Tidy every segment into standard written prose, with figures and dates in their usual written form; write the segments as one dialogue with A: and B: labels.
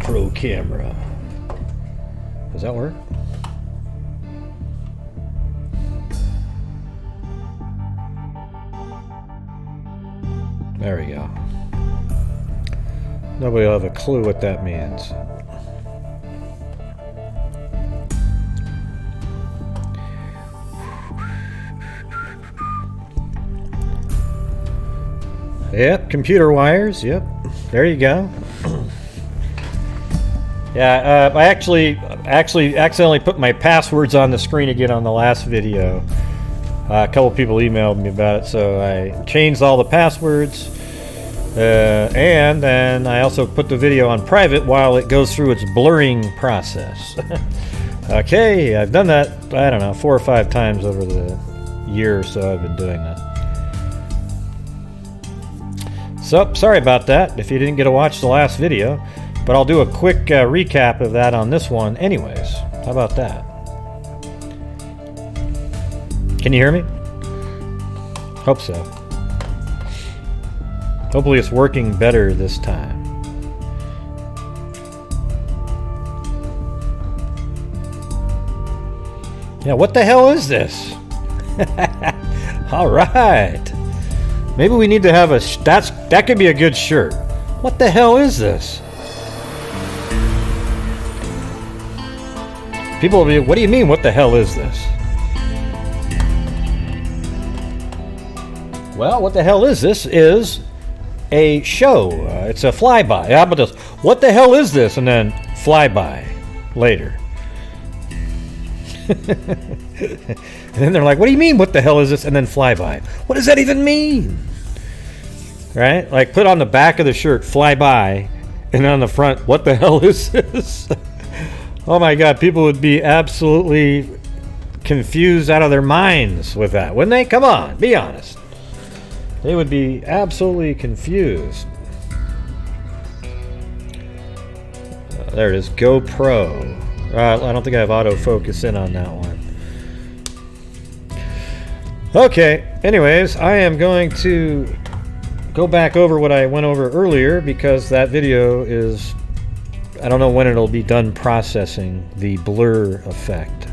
A: GoPro camera. Does that work? There we go. Nobody will have a clue what that means. Yep, computer wires. Yep, there you go. Yeah, I actually accidentally put my passwords on the screen again on the last video. A couple people emailed me about it, so I changed all the passwords. And then I also put the video on private while it goes through its blurring process. Okay, I've done that, I don't know, 4 or 5 times over the year or so I've been doing that. So, sorry about that if you didn't get to watch the last video, but I'll do a quick recap of that on this one anyways. How about that? Can you hear me? Hope so. Hopefully it's working better this time. Yeah, what the hell is this? All right. Maybe we need to have a... that could be a good shirt. What the hell is this? People will be, what do you mean, what the hell is this? Well, what the hell is this is a show. It's a flyby. How about this? What the hell is this? And then flyby later. And then they're like, what do you mean, what the hell is this? And then flyby. What does that even mean? Right? Like, put on the back of the shirt, flyby, and on the front, what the hell is this? Oh my God, people would be absolutely confused out of their minds with that, wouldn't they? Come on, be honest. They would be absolutely confused. There it is, GoPro. I don't think I have autofocus in on that one. Okay, anyways, I am going to go back over what I went over earlier because that video is, I don't know when it'll be done processing the blur effect.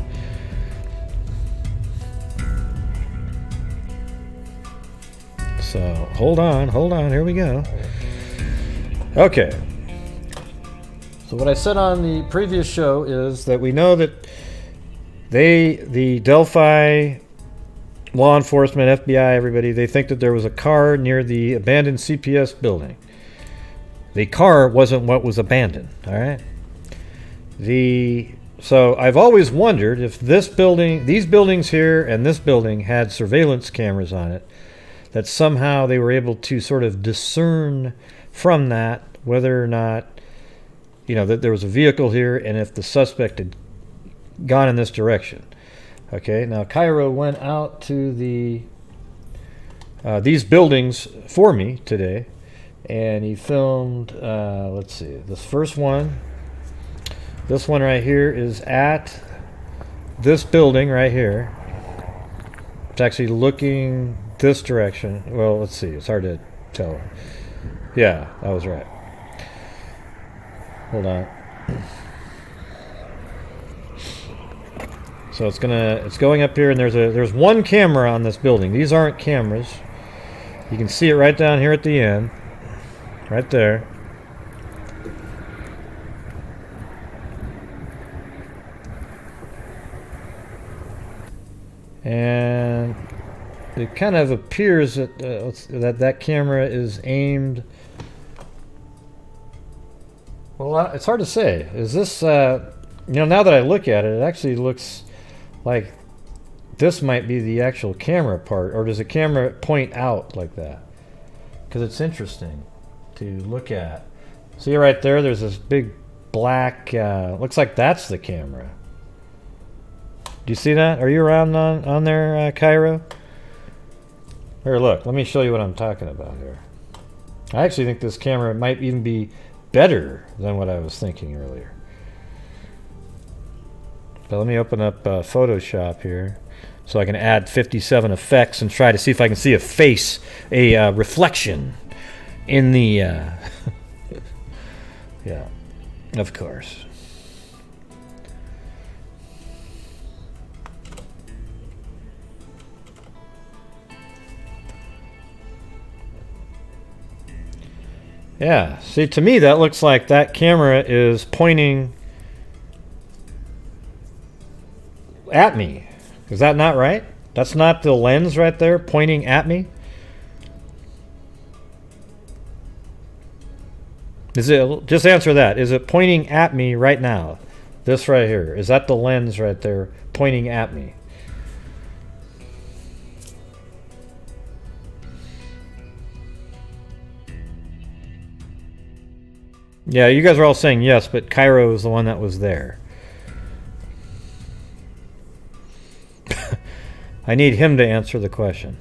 A: So hold on, here we go. Okay. So what I said on the previous show is that we know that the Delphi law enforcement, FBI, everybody, they think that there was a car near the abandoned CPS building. The car wasn't what was abandoned, all right? So I've always wondered if this building, these buildings here and this building had surveillance cameras on it, that somehow they were able to sort of discern from that whether or not, you know, that there was a vehicle here and if the suspect had gone in this direction. Okay, now Cairo went out to these buildings for me today, and he filmed, let's see, this first one. This one right here is at this building right here. It's actually looking this direction. Well, let's see, it's hard to tell. Yeah, I was right. Hold on. So it's going up here, and there's one camera on this building. These aren't cameras. You can see it right down here at the end, right there. And it kind of appears that that camera is aimed. Well, it's hard to say. Is this, now that I look at it, it actually looks like this might be the actual camera part, or does the camera point out like that? Because it's interesting to look at. See right there, there's this big black, looks like that's the camera. Do you see that? Are you around on there, Cairo? Here, look, let me show you what I'm talking about here. I actually think this camera might even be better than what I was thinking earlier. But let me open up Photoshop here so I can add 57 effects and try to see if I can see a face, a reflection in the... yeah. Of course. Yeah, see, to me that looks like that camera is pointing at me. Is that not right? That's not the lens right there pointing at me? Is it, just answer that. Is it pointing at me right now? This right here. Is that the lens right there pointing at me? Yeah, you guys are all saying yes, but Cairo is the one that was there. I need him to answer the question.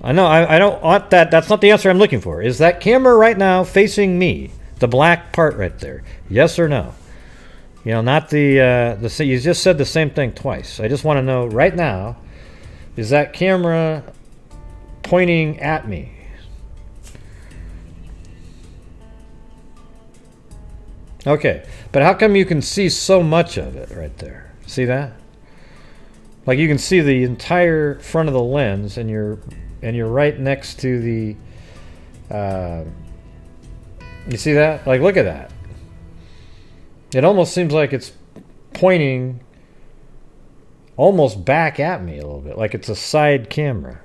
A: I know, I don't want that. That's not the answer I'm looking for. Is that camera right now facing me? The black part right there. Yes or no? You know, not the you just said the same thing twice. I just want to know right now, is that camera pointing at me? Okay, but how come you can see so much of it right there? See that? Like you can see the entire front of the lens, and you're right next to the. You see that? Like, look at that. It almost seems like it's pointing almost back at me a little bit, like it's a side camera.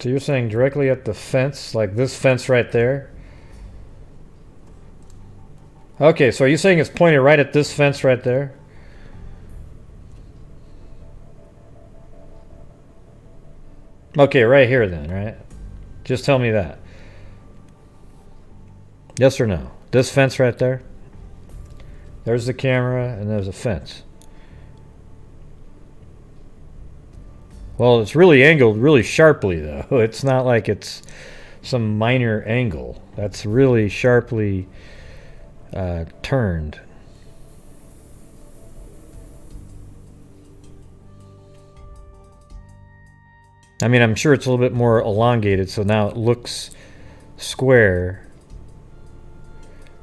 A: So you're saying directly at the fence, like this fence right there? Okay, so are you saying it's pointed right at this fence right there? Okay, right here then, right? Just tell me that. Yes or no? This fence right there? There's the camera and there's a fence. Well, it's really angled really sharply, though. It's not like it's some minor angle. That's really sharply turned. I mean, I'm sure it's a little bit more elongated, so now it looks square.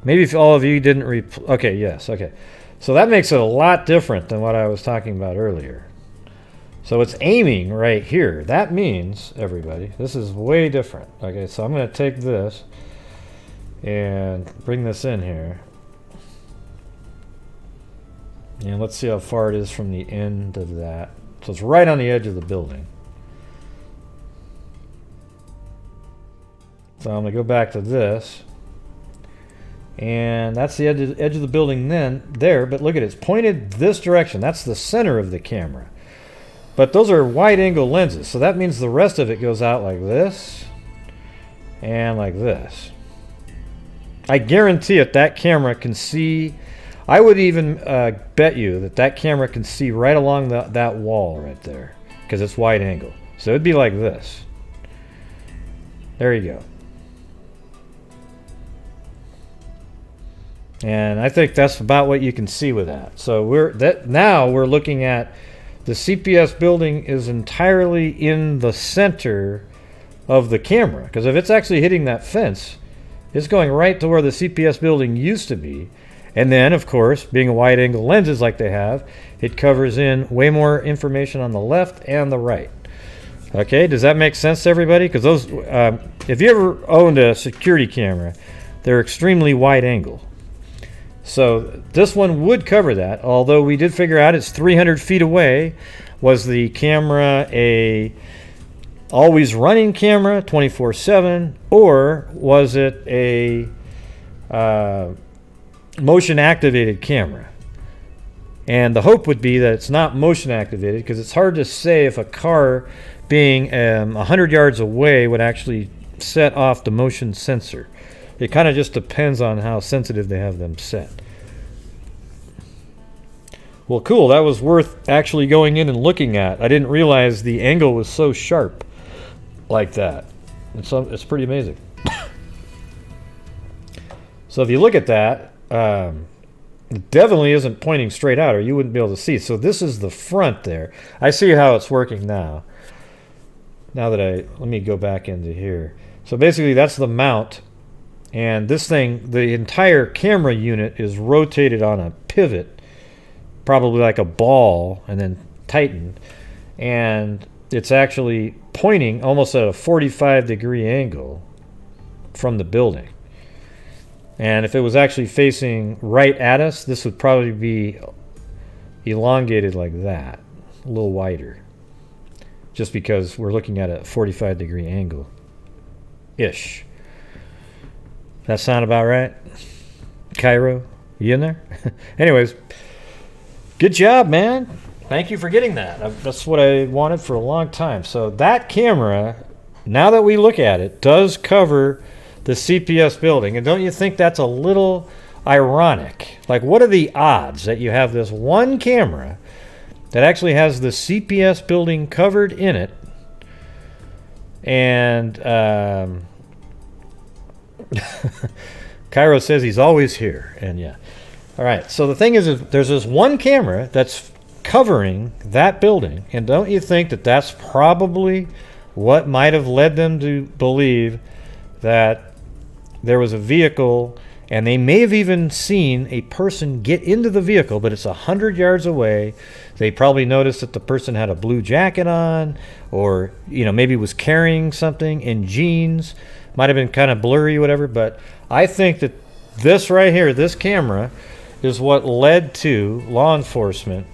A: Maybe if all of you didn't okay, yes, okay. So that makes it a lot different than what I was talking about earlier. So it's aiming right here. That means, everybody, this is way different. Okay, so I'm going to take this and bring this in here. And let's see how far it is from the end of that. So it's right on the edge of the building. So I'm going to go back to this. And that's the edge of the building there. But look at it. It's pointed this direction. That's the center of the camera. But those are wide angle lenses, so that means the rest of it goes out like this and like this. I guarantee it, that camera can see. I would even bet you that that camera can see right along that wall right there, because it's wide angle. So it'd be like this. There you go. And I think that's about what you can see with that. So now we're looking at the CPS building is entirely in the center of the camera, because if it's actually hitting that fence, it's going right to where the CPS building used to be. And then, of course, being a wide-angle lenses like they have, it covers in way more information on the left and the right. Okay, does that make sense to everybody? Because those, if you ever owned a security camera, they're extremely wide-angle. So this one would cover that, although we did figure out it's 300 feet away. Was the camera a always running camera 24/7, or was it a motion activated camera? And the hope would be that it's not motion activated, because it's hard to say if a car being 100 yards away would actually set off the motion sensor. It kind of just depends on how sensitive they have them set. Well, cool. That was worth actually going in and looking at. I didn't realize the angle was so sharp like that. It's pretty amazing. So if you look at that, It definitely isn't pointing straight out, or you wouldn't be able to see. So this is the front there. I see how it's working now. Now that let me go back into here. So basically that's the mount. And this thing, the entire camera unit is rotated on a pivot, probably like a ball, and then tightened. And it's actually pointing almost at a 45-degree angle from the building. And if it was actually facing right at us, this would probably be elongated like that, a little wider. Just because we're looking at a 45-degree angle. Ish. That sound about right? Cairo, you in there? Anyways, good job, man. Thank you for getting that. That's what I wanted for a long time. So that camera, now that we look at it, does cover the CPS building. And don't you think that's a little ironic? Like, what are the odds that you have this one camera that actually has the CPS building covered in it, and Cairo says he's always here, and yeah. All right, so the thing is there's this one camera that's covering that building, and don't you think that that's probably what might have led them to believe that there was a vehicle, and they may have even seen a person get into the vehicle, but it's 100 yards away. They probably noticed that the person had a blue jacket on, or maybe was carrying something in jeans. Might have been kind of blurry, whatever. But I think that this right here, this camera, is what led to law enforcement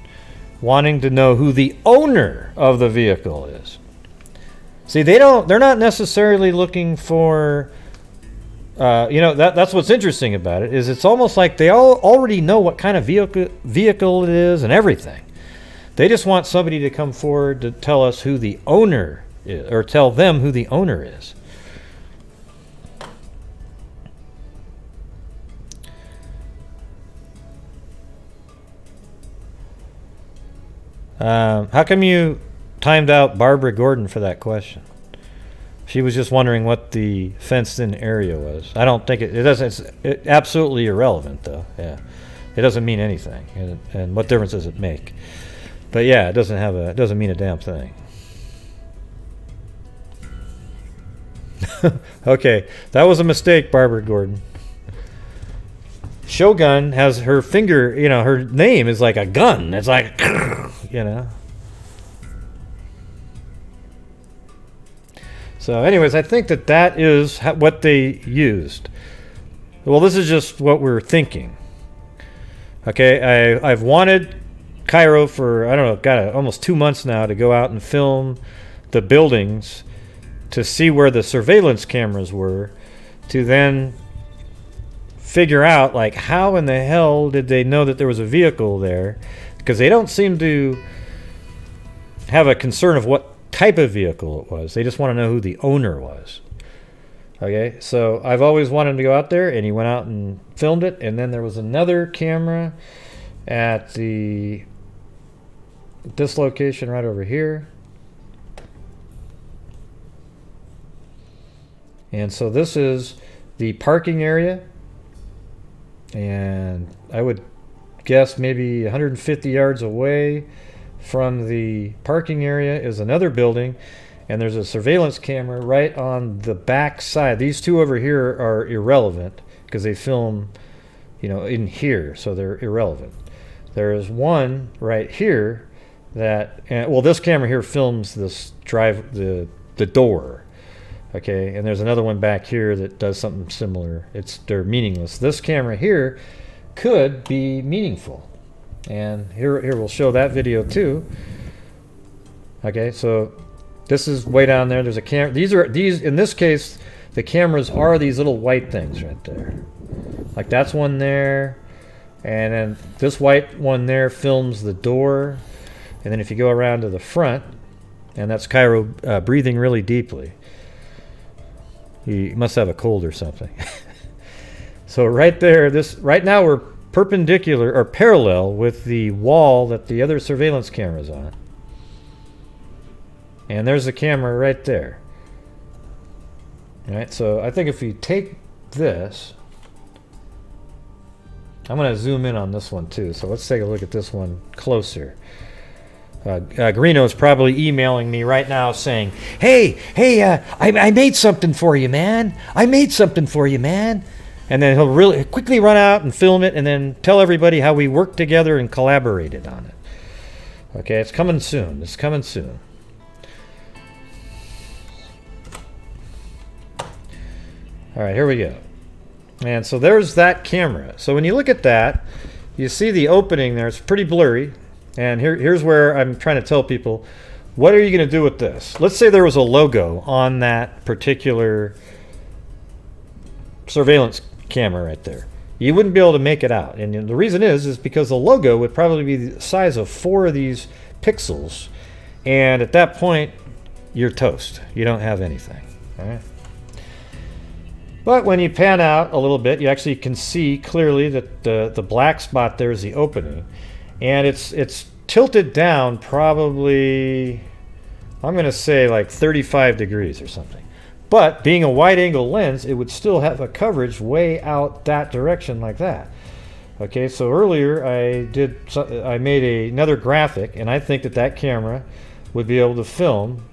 A: wanting to know who the owner of the vehicle is. See, they're not necessarily looking for. That's what's interesting about it, is it's almost like they already know what kind of vehicle it is and everything. They just want somebody to come forward to tell us who the owner is, or tell them who the owner is. How come you timed out Barbara Gordon for that question? She was just wondering what the fenced-in area was. I don't think it doesn't. It's absolutely irrelevant, though. Yeah, it doesn't mean anything. And what difference does it make? But yeah, it doesn't mean a damn thing. Okay, that was a mistake, Barbara Gordon. Shogun has her finger. Her name is like a gun. It's like, So anyways, I think that is what they used. Well, this is just what we're thinking. Okay, I've wanted Cairo for, I don't know, almost 2 months now to go out and film the buildings to see where the surveillance cameras were, to then figure out, like, how in the hell did they know that there was a vehicle there? Because they don't seem to have a concern of what type of vehicle it was. They just want to know who the owner was. Okay, so I've always wanted him to go out there, and he went out and filmed it. And then there was another camera at this location right over here. And so this is the parking area, and I would guess maybe 150 yards away from the parking area is another building, and there's a surveillance camera right on the back side. These two over here are irrelevant because they film, in here, so they're irrelevant. There is one right here that, this camera here films this the door. Okay, and there's another one back here that does something similar. They're meaningless. This camera here could be meaningful. And here we'll show that video too. Okay, so this is way down there. There's a camera. These in this case, the cameras are these little white things right there. Like that's one there, and then this white one there films the door. And then if you go around to the front, and that's Cairo breathing really deeply. He must have a cold or something. So right there, right now we're perpendicular or parallel with the wall that the other surveillance camera's on. And there's the camera right there. All right, so I think if you take this, I'm going to zoom in on this one too. So let's take a look at this one closer. Greeno's probably emailing me right now saying, hey, I made something for you, man. I made something for you, man. And then he'll really quickly run out and film it and then tell everybody how we worked together and collaborated on it. Okay, it's coming soon. It's coming soon. All right, here we go. And so there's that camera. So when you look at that, you see the opening there. It's pretty blurry. And here's where I'm trying to tell people, what are you going to do with this? Let's say there was a logo on that particular surveillance camera right there. You wouldn't be able to make it out. And the reason is because the logo would probably be the size of 4 of these pixels. And at that point, you're toast. You don't have anything. All right? But when you pan out a little bit, you actually can see clearly that the black spot there is the opening. And it's tilted down probably, I'm going to say like 35 degrees or something. But being a wide-angle lens, it would still have a coverage way out that direction like that. Okay, so earlier I made another graphic, and I think that camera would be able to film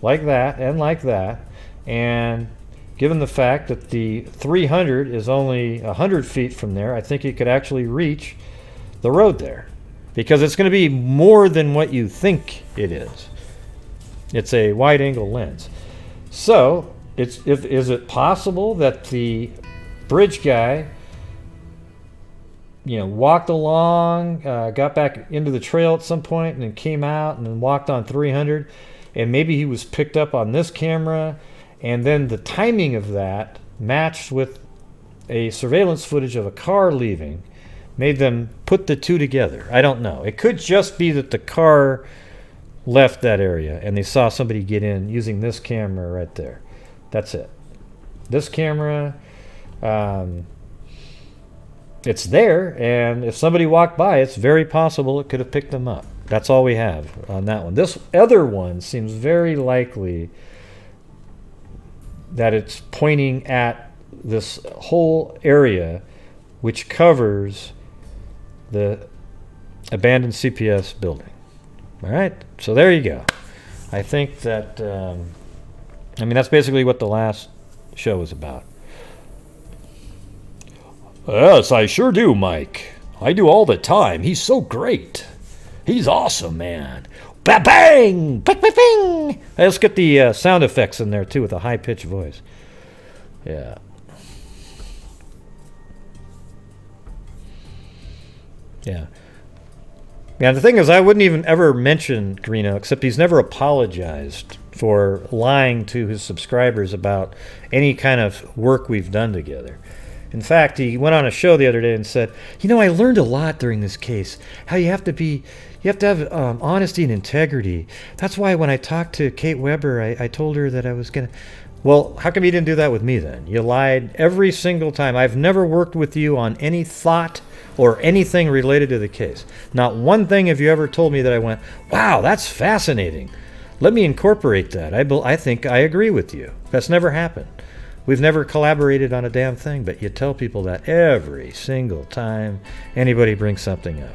A: like that and like that. And given the fact that the 300 is only 100 feet from there, I think you could actually reach the road there. Because it's going to be more than what you think it is. It's a wide-angle lens. So, is it possible that the bridge guy, walked along, got back into the trail at some point, and then came out and then walked on 300, and maybe he was picked up on this camera, and then the timing of that matched with a surveillance footage of a car leaving, made them put the two together. I don't know. It could just be that the car left that area and they saw somebody get in using this camera right there. That's it. This camera, it's there, and if somebody walked by, it's very possible it could have picked them up. That's all we have on that one. This other one seems very likely that it's pointing at this whole area which covers the abandoned CPS building. All right, so there you go. I think that, that's basically what the last show was about. Yes, I sure do, Mike. I do all the time. He's so great. He's awesome, man. Ba-bang! Bing, bing, bing! Let's get the sound effects in there, too, with a high-pitched voice. Yeah. Yeah. Yeah, the thing is, I wouldn't even ever mention Greeno, except he's never apologized for lying to his subscribers about any kind of work we've done together. In fact, he went on a show the other day and said, I learned a lot during this case, how you have to have honesty and integrity. That's why when I talked to Kate Weber, I told her that I was going to... Well, how come you didn't do that with me then? You lied every single time. I've never worked with you on any thought or anything related to the case. Not one thing have you ever told me that I went, wow, that's fascinating. Let me incorporate that. I think I agree with you. That's never happened. We've never collaborated on a damn thing, but you tell people that every single time anybody brings something up.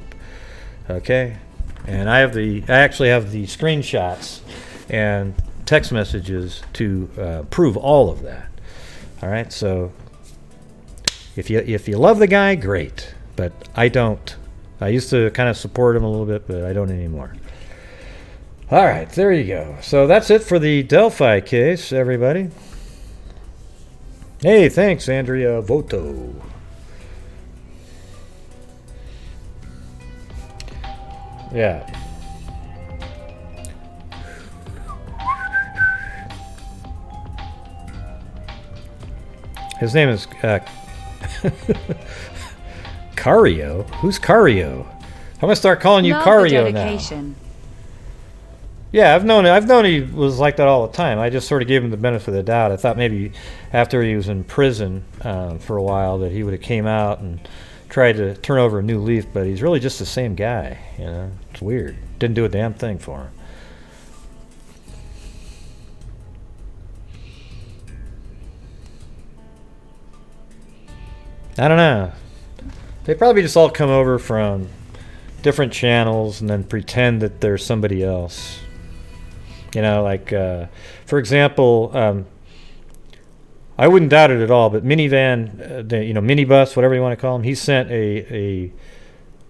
A: Okay? And I actually have the screenshots and text messages to prove all of that. All right? So if you love the guy, great. But I don't. I used to kind of support him a little bit, but I don't anymore. All right, there you go. So that's it for the Delphi case, everybody. Hey, thanks, Andrea Voto. Yeah. His name is Cario? Who's Cario? I'm gonna start calling you Cario now. Yeah, I've known he was like that all the time. I just sort of gave him the benefit of the doubt. I thought maybe after he was in prison for a while that he would have came out and tried to turn over a new leaf, but he's really just the same guy. It's weird. Didn't do a damn thing for him. I don't know. They probably just all come over from different channels and then pretend that they're somebody else. You know, like, for example, I wouldn't doubt it at all, but minivan, minibus, whatever you want to call him, he sent a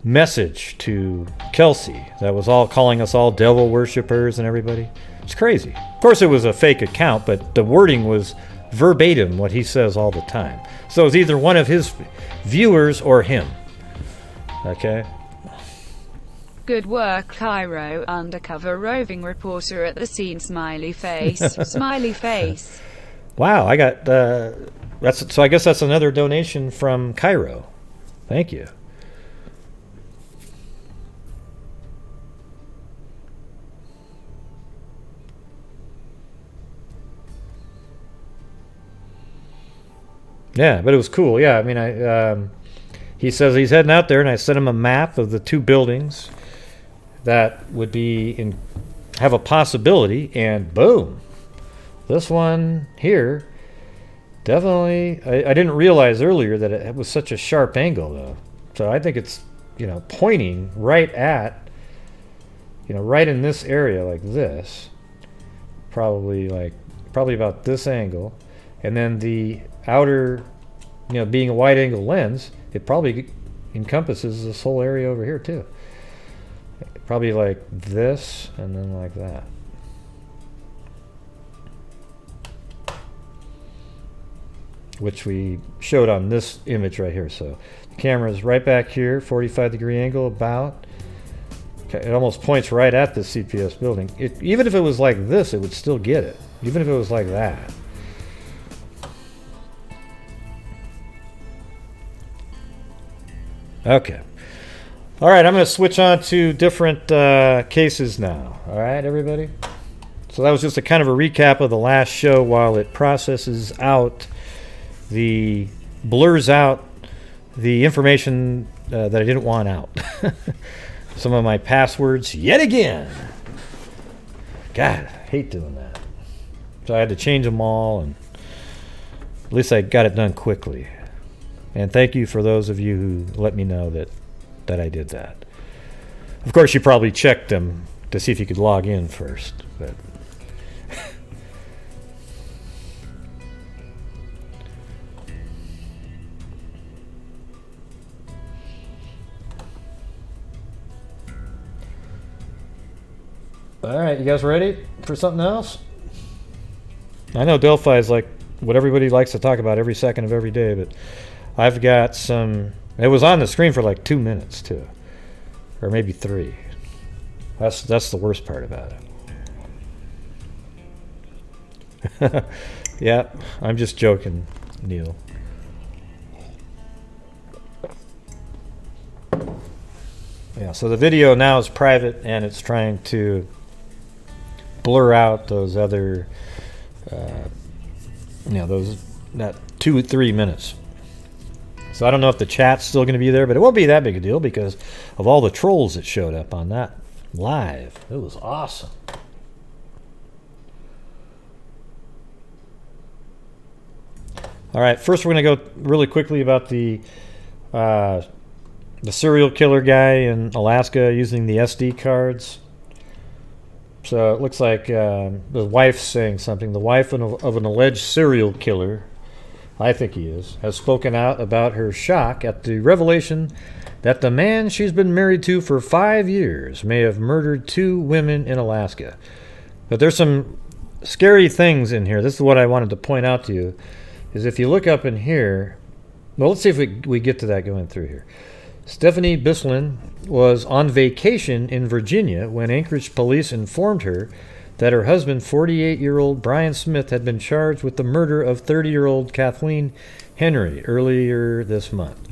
A: message to Kelsey that was all calling us all devil worshippers and everybody. It's crazy. Of course, it was a fake account, but the wording was verbatim what he says all the time. So it was either one of his viewers or him. Okay?
B: Good work, Cairo. Undercover roving reporter at the scene. Smiley face. Smiley face.
A: Wow, I got so I guess that's another donation from Cairo. Thank you. Yeah, but it was cool. Yeah, I mean, he says he's heading out there, and I sent him a map of the two buildings that would have a possibility, and boom, this one here, definitely. I didn't realize earlier that it was such a sharp angle, though. So I think it's, pointing right at, right in this area like this, probably about this angle, and then the outer, being a wide angle lens, it probably encompasses this whole area over here too. Probably like this and then like that. Which we showed on this image right here. So the camera is right back here, 45-degree angle about. Okay, it almost points right at the CPS building. Even if it was like this, it would still get it. Even if it was like that. Okay. All right, I'm going to switch on to different cases now. All right, everybody? So that was just a kind of a recap of the last show while it processes out blurs out the information that I didn't want out. Some of my passwords yet again. God, I hate doing that. So I had to change them all, and at least I got it done quickly. And thank you for those of you who let me know that I did that. Of course, you probably checked them to see if you could log in first. But all right, you guys ready for something else? I know Delphi is like what everybody likes to talk about every second of every day, but I've got some. It was on the screen for like 2 minutes too, or maybe 3. That's the worst part about it. Yeah, I'm just joking, Neil. Yeah, so the video now is private, and it's trying to blur out those other, that 2 or 3 minutes. So I don't know if the chat's still going to be there, but it won't be that big a deal because of all the trolls that showed up on that live. It was awesome. All right, first we're going to go really quickly about the serial killer guy in Alaska using the SD cards. So it looks like the wife's saying something. The wife of an alleged serial killer, I think he is, has spoken out about her shock at the revelation that the man she's been married to for 5 years may have murdered 2 women in Alaska. But there's some scary things in here. This is what I wanted to point out to you, is if you look up in here, well, let's see if we get to that going through here. Stephanie Bislin was on vacation in Virginia when Anchorage police informed her that her husband, 48-year-old Brian Smith, had been charged with the murder of 30-year-old Kathleen Henry earlier this month.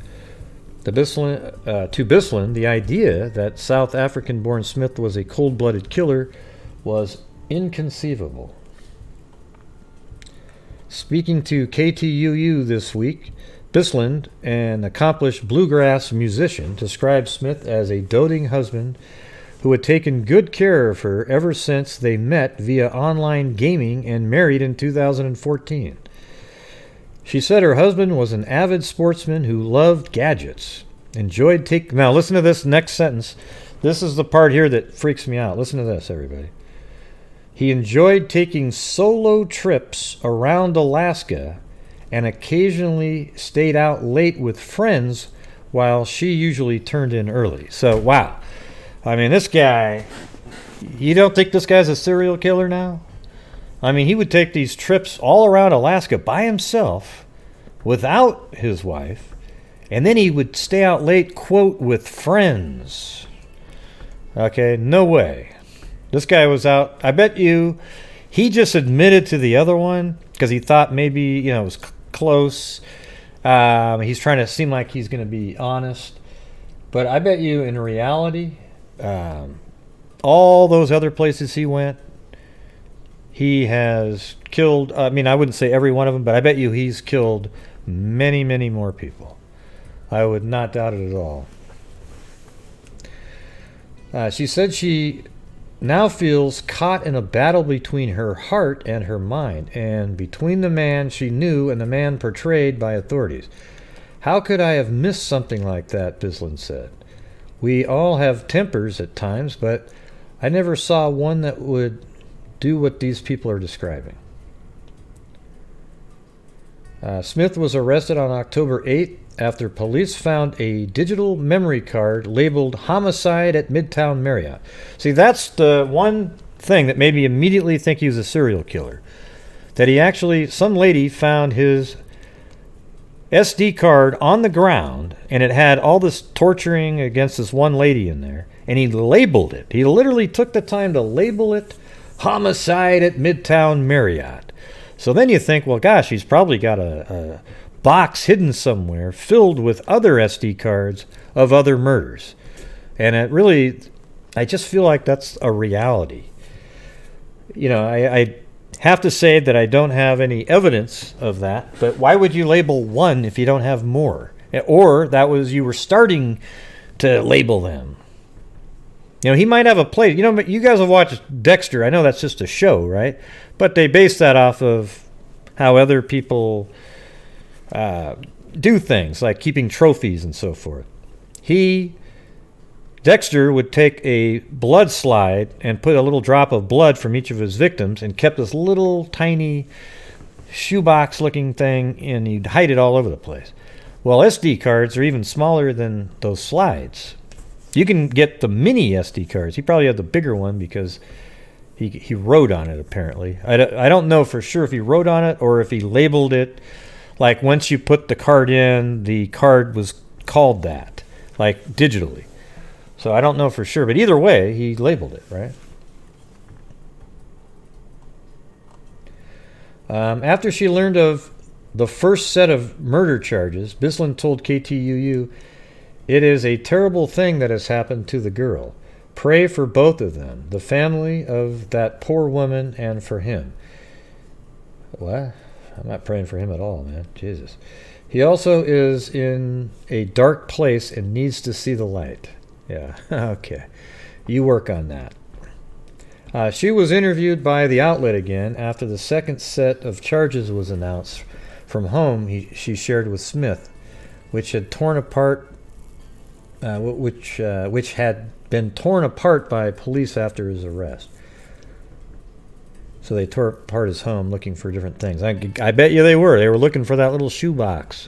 A: To Bislin, the idea that South African-born Smith was a cold-blooded killer was inconceivable. Speaking to KTUU this week, Bislin, an accomplished bluegrass musician, described Smith as a doting husband who had taken good care of her ever since they met via online gaming and married in 2014. She said her husband was an avid sportsman who loved gadgets Enjoyed taking... Now, listen to this next sentence. This is the part here that freaks me out. Listen to this, everybody. He enjoyed taking solo trips around Alaska and occasionally stayed out late with friends while she usually turned in early. So, wow. I mean, this guy... You don't think this guy's a serial killer now? I mean, he would take these trips all around Alaska by himself without his wife, and then he would stay out late, quote, with friends. Okay, no way. This guy was out. I bet you he just admitted to the other one because he thought maybe, you know, it was close. He's trying to seem like he's going to be honest. But I bet you in reality, all those other places he went, he has killed, I mean, I wouldn't say every one of them, but I bet you he's killed many, many more people. I would not doubt it at all. She said she now feels caught in a battle between her heart and her mind, and between the man she knew and the man portrayed by authorities. How could I have missed something like that, Bislin said. We all have tempers at times, but I never saw one that would do what these people are describing. Smith was arrested on October 8th after police found a digital memory card labeled homicide at Midtown Marriott. See, that's the one thing that made me immediately think he was a serial killer. That he actually, some lady found his SD card on the ground, and it had all this torturing against this one lady in there, and he labeled it. He literally took the time to label it homicide at Midtown Marriott. So then you think, well, gosh, he's probably got a box hidden somewhere filled with other SD cards of other murders. And it really, I just feel like that's a reality. You know, I have to say that I don't have any evidence of that, but why would you label one if you don't have more? Or that was, you were starting to label them. You know, he might have a place. You know, you guys have watched Dexter. I know that's just a show, right? But they base that off of how other people do things, like keeping trophies and so forth. Dexter would take a blood slide and put a little drop of blood from each of his victims and kept this little tiny shoebox-looking thing, and he'd hide it all over the place. Well, SD cards are even smaller than those slides. You can get the mini SD cards. He probably had the bigger one because he wrote on it, apparently. I don't know for sure if he wrote on it or if he labeled it. Like, once you put the card in, the card was called that, like digitally. So I don't know for sure. But either way, he labeled it, right? After she learned of the first set of murder charges, Bislin told KTUU, "It is a terrible thing that has happened to the girl. Pray for both of them, the family of that poor woman and for him." What? I'm not praying for him at all, man. Jesus. He also is in a dark place and needs to see the light. Yeah, okay. You work on that. She was interviewed by the outlet again after the second set of charges was announced from home she shared with Smith, which had torn apart, which had been torn apart by police after his arrest. So they tore apart his home looking for different things. I bet you they were. They were looking for that little shoebox.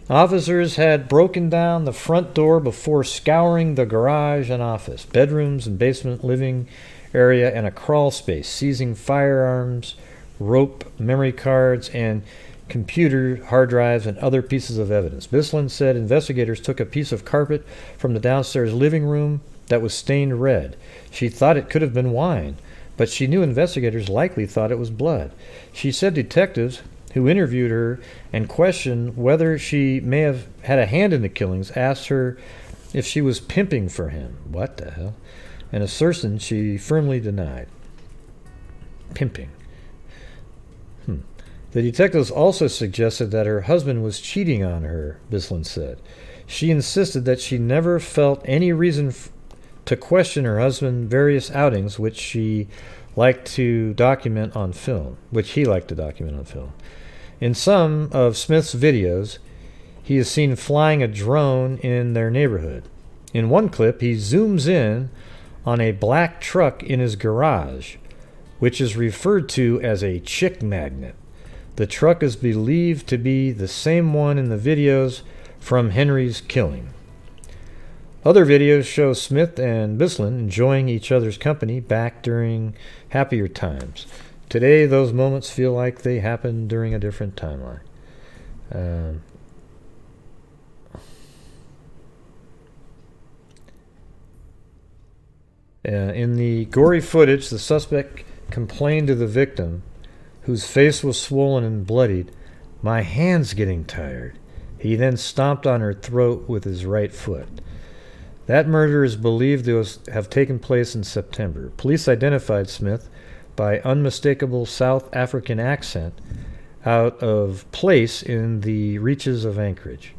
A: Officers had broken down the front door before scouring the garage and office, bedrooms and basement living area, and a crawl space, seizing firearms, rope, memory cards, and computer hard drives and other pieces of evidence. Bislin said investigators took a piece of carpet from the downstairs living room that was stained red. She thought it could have been wine, but she knew investigators likely thought it was blood. She said detectives who interviewed her and questioned whether she may have had a hand in the killings asked her if she was pimping for him. What the hell? An assertion she firmly denied. Pimping. The detectives also suggested that her husband was cheating on her, Bislin said. She insisted that she never felt any reason to question her husband's various outings, which he liked to document on film. In some of Smith's videos, he is seen flying a drone in their neighborhood. In one clip, he zooms in on a black truck in his garage, which is referred to as a chick magnet. The truck is believed to be the same one in the videos from Henry's killing. Other videos show Smith and Bislin enjoying each other's company back during happier times. Today, those moments feel like they happened during a different timeline. In the gory footage, the suspect complained to the victim, whose face was swollen and bloodied, "My hand's getting tired." He then stomped on her throat with his right foot. That murder is believed to have taken place in September. Police identified Smith by unmistakable South African accent out of place in the reaches of Anchorage.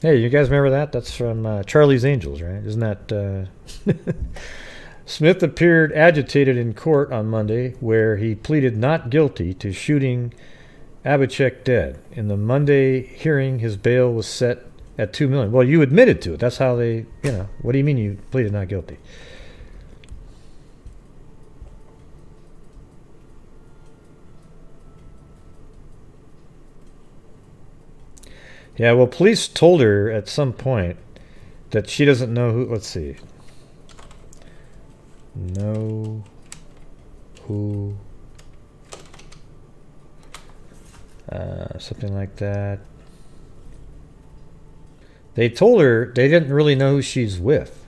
A: Hey, you guys remember that? That's from Charlie's Angels, right? Isn't that... Smith appeared agitated in court on Monday, where he pleaded not guilty to shooting Abhishek dead. In the Monday hearing, his bail was set at $2 million. Well, you admitted to it. That's how they, what do you mean you pleaded not guilty? Yeah, well, police told her at some point that she doesn't know who, let's see. Know who, something like that. They told her they didn't really know who she's with.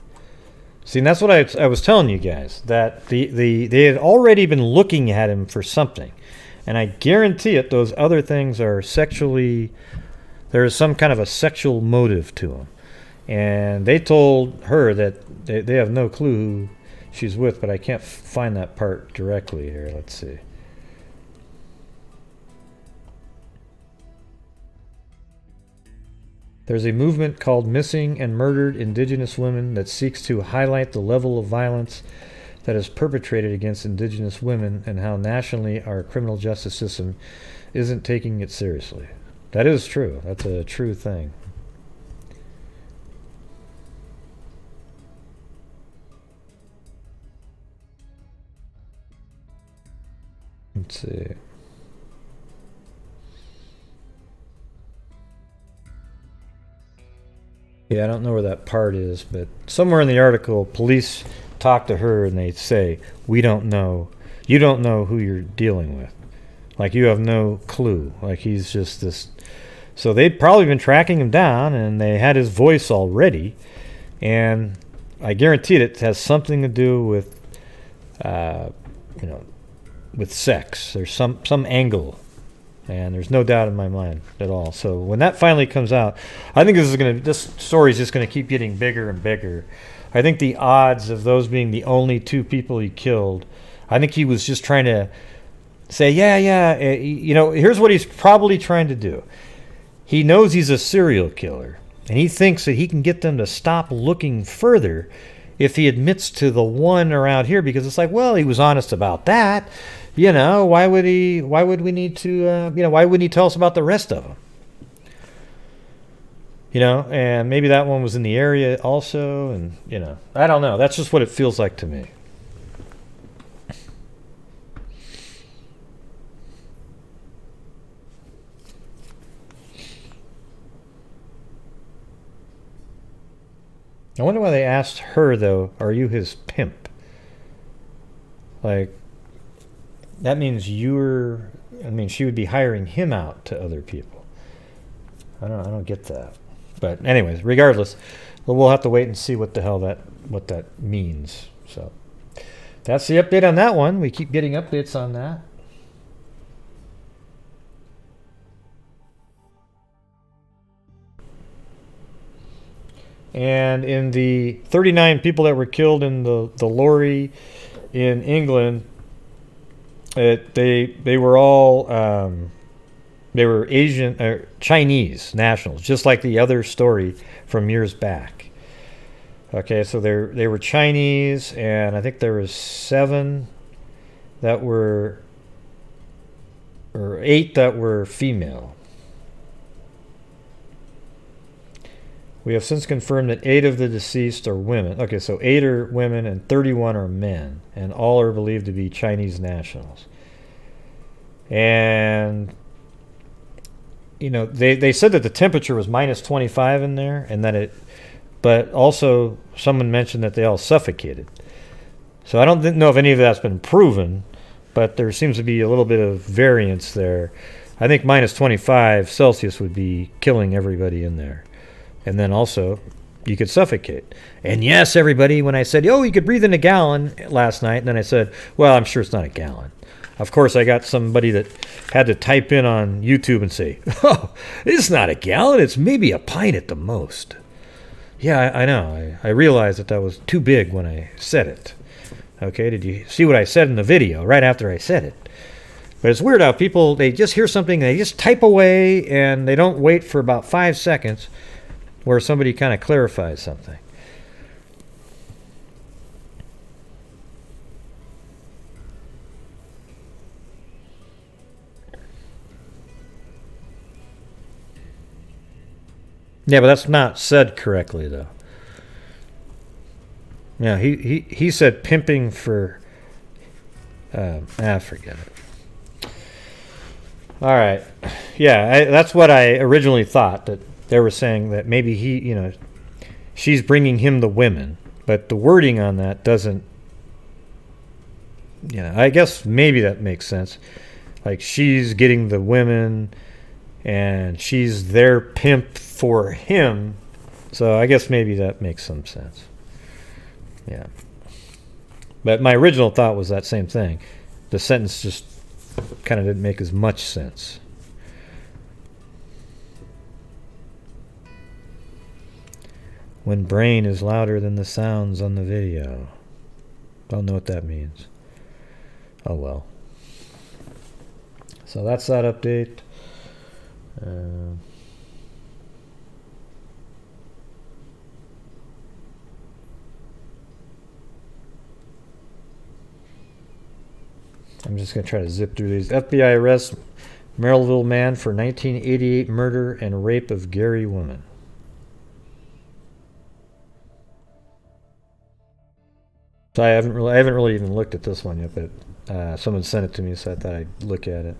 A: See, and that's what I was telling you guys, that they had already been looking at him for something. And I guarantee it, those other things are sexually, there is some kind of a sexual motive to them. And they told her that they have no clue who she's with, but I can't find that part directly here. Let's see. There's a movement called Missing and Murdered Indigenous Women that seeks to highlight the level of violence that is perpetrated against Indigenous women and how nationally our criminal justice system isn't taking it seriously. That is true. That's a true thing. Let's see. Yeah, I don't know where that part is, but somewhere in the article, police talk to her and they say, "We don't know. You don't know who you're dealing with. Like, you have no clue. Like, he's just this." So they'd probably been tracking him down, and they had his voice already. And I guarantee it has something to do with, with sex. There's some angle, and there's no doubt in my mind at all. So when that finally comes out, I think this story is just gonna keep getting bigger and bigger. I think the odds of those being the only two people he killed, I think he was just trying to say, here's what he's probably trying to do. He knows he's a serial killer, and he thinks that he can get them to stop looking further if he admits to the one around here, because it's like, well, he was honest about that. Why would we need to, why wouldn't he tell us about the rest of them? And maybe that one was in the area also, and, I don't know. That's just what it feels like to me. I wonder why they asked her, though, are you his pimp? Like, that means she would be hiring him out to other people. I don't get that. But anyways, regardless, we'll have to wait and see what the hell what that means. So that's the update on that one. We keep getting updates on that. And in the 39 people that were killed in the lorry in England, they were all they were Asian Chinese nationals, just like the other story from years back. Okay, so they were Chinese, and I think there was 7 that were, or 8 that were female. We have since confirmed that 8 of the deceased are women. Okay, so 8 are women and 31 are men, and all are believed to be Chinese nationals. And, you know, they said that the temperature was minus 25 in there, and that it, but also someone mentioned that they all suffocated. So I don't know if any of that's been proven, but there seems to be a little bit of variance there. I think minus 25 Celsius would be killing everybody in there. And then also, you could suffocate. And yes, everybody, when I said, oh, you could breathe in a gallon last night, and then I said, well, I'm sure it's not a gallon. Of course, I got somebody that had to type in on YouTube and say, oh, it's not a gallon, it's maybe a pint at the most. Yeah, I know. I realized that was too big when I said it. Okay, did you see what I said in the video right after I said it? But it's weird how people, they just hear something, they just type away, and they don't wait for about 5 seconds where somebody kind of clarifies something. Yeah, but that's not said correctly, though. Yeah, he said pimping for... forget it. All right. Yeah, that's what I originally thought, that they were saying that maybe he, you know, she's bringing him the women, but the wording on that doesn't, you know, I guess maybe that makes sense. Like, she's getting the women and she's their pimp for him. So I guess maybe that makes some sense. Yeah. But my original thought was that same thing. The sentence just kind of didn't make as much sense. When brain is louder than the sounds on the video. Don't know what that means. Oh well. So that's that update. I'm just going to try to zip through these. FBI arrests Maryville man for 1988 murder and rape of Gary woman. So I haven't really even looked at this one yet, but someone sent it to me, so I thought I'd look at it.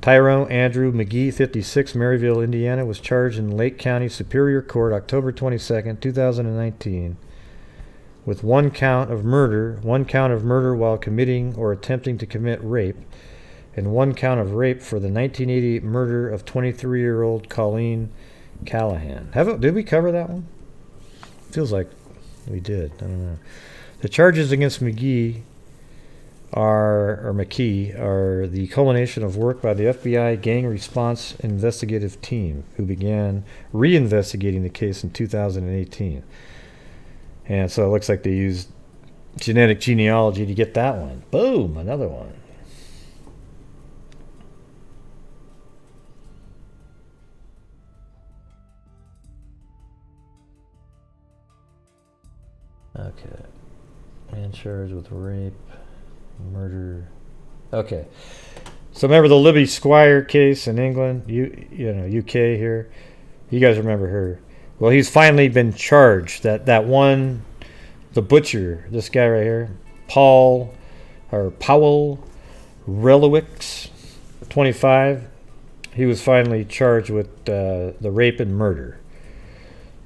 A: Tyrone Andrew McGee, 56, Maryville, Indiana, was charged in Lake County Superior Court October 22nd, 2019, with one count of murder while committing or attempting to commit rape, and one count of rape for the 1988 murder of 23-year-old Colleen Callahan. Did we cover that one? Feels like we did. I don't know. The charges against McKee are the culmination of work by the FBI Gang Response Investigative Team, who began reinvestigating the case in 2018. And so it looks like they used genetic genealogy to get that one. Boom, another one. Okay. Man charged with rape, murder. Okay. So remember the Libby Squire case in England, UK here? You guys remember her. Well, he's finally been charged. That one, the butcher, this guy right here, Powell Relowicz, 25, he was finally charged with the rape and murder.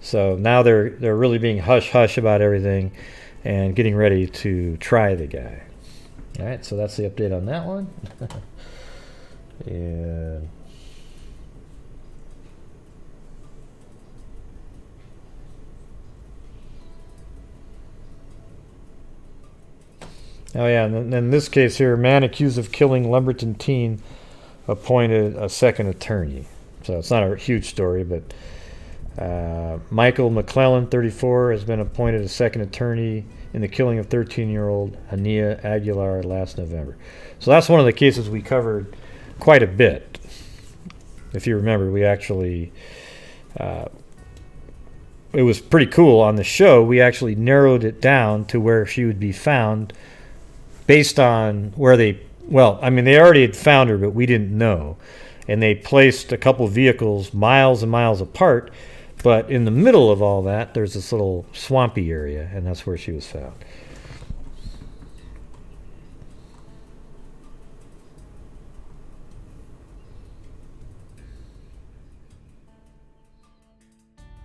A: So now they're really being hush-hush about everything and getting ready to try the guy. All right, so that's the update on that one. And oh yeah, and in this case here, man accused of killing Lumberton teen appointed a second attorney. So it's not a huge story, but Michael McClellan, 34, has been appointed a second attorney in the killing of 13-year-old Hania Aguilar last November. So that's one of the cases we covered quite a bit. If you remember, we actually, it was pretty cool on the show. We actually narrowed it down to where she would be found based on where they already had found her, but we didn't know. And they placed a couple vehicles miles and miles apart But in the middle of all that, there's this little swampy area, and that's where she was found.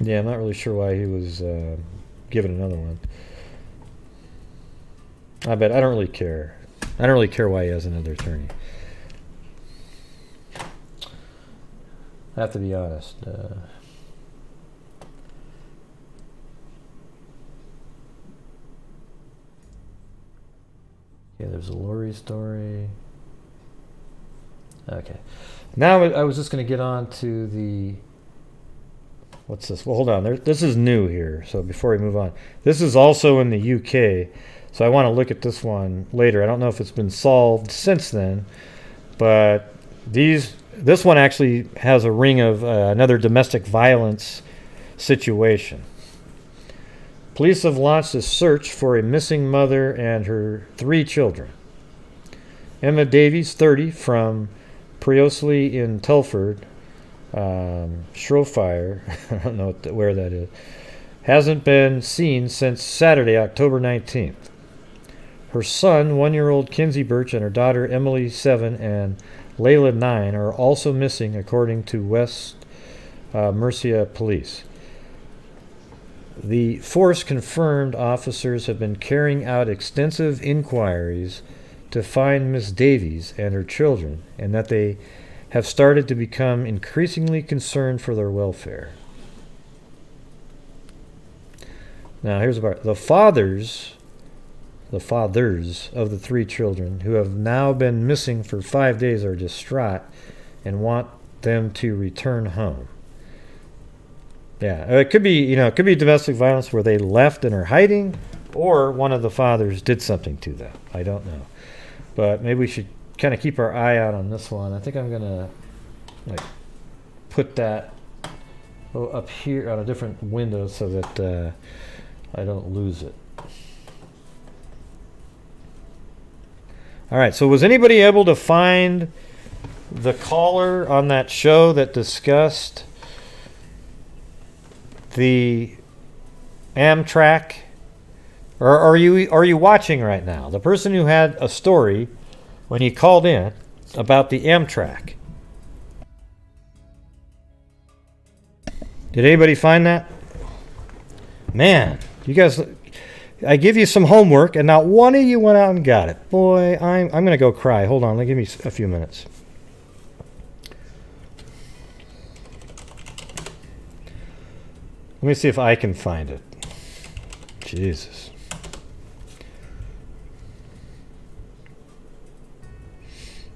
A: Yeah, I'm not really sure why he was given another one. I don't really care. I don't really care why he has another attorney. I have to be honest. Yeah, there's a Lori story. Okay. Now I was just going to get on to the... What's this? Well, hold on. This is new here, so before we move on. This is also in the UK, so I want to look at this one later. I don't know if it's been solved since then, but this one actually has a ring of another domestic violence situation. Police have launched a search for a missing mother and her 3 children. Emma Davies, 30, from Priosley in Telford, Shropshire, I don't know where that is, hasn't been seen since Saturday, October 19th. Her son, 1-year-old Kinsey Birch, and her daughter Emily, 7, and Layla, 9, are also missing, according to West Mercia Police. The force confirmed officers have been carrying out extensive inquiries to find Miss Davies and her children, and that they have started to become increasingly concerned for their welfare. Now, here's the part. The fathers of the 3 children, who have now been missing for 5 days, are distraught and want them to return home. Yeah, it could be, it could be domestic violence where they left and are hiding, or one of the fathers did something to them. I don't know. But maybe we should kind of keep our eye out on this one. I think I'm gonna put that up here on a different window so that I don't lose it. All right, so was anybody able to find the caller on that show that discussed the Amtrak? Or are you watching right now? The person who had a story when he called in about the Amtrak. Did anybody find that? Man, you guys, I give you some homework and not one of you went out and got it. Boy, I'm going to go cry. Hold on, give me a few minutes. Let me see if I can find it. Jesus.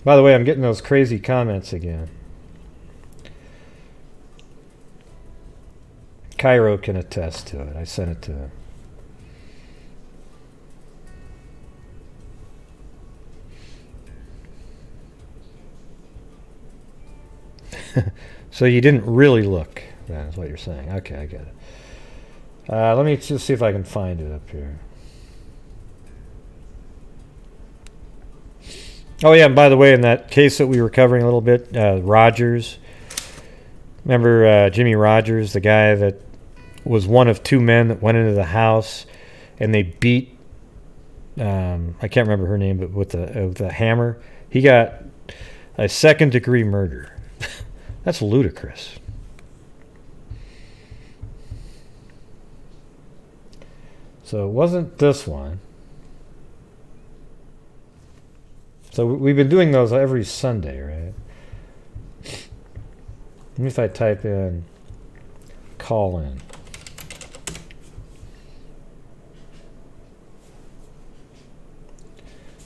A: By the way, I'm getting those crazy comments again. Cairo can attest to it. I sent it to him. So you didn't really look, then, is what you're saying. Okay, I get it. Let me just see if I can find it up here. Oh, yeah, and by the way, in that case that we were covering a little bit, Rogers. Remember Jimmy Rogers, the guy that was one of 2 men that went into the house and they beat, I can't remember her name, but with the hammer. He got a 2nd-degree murder. That's ludicrous. So it wasn't this one. So we've been doing those every Sunday, right? Let me if I type in call in.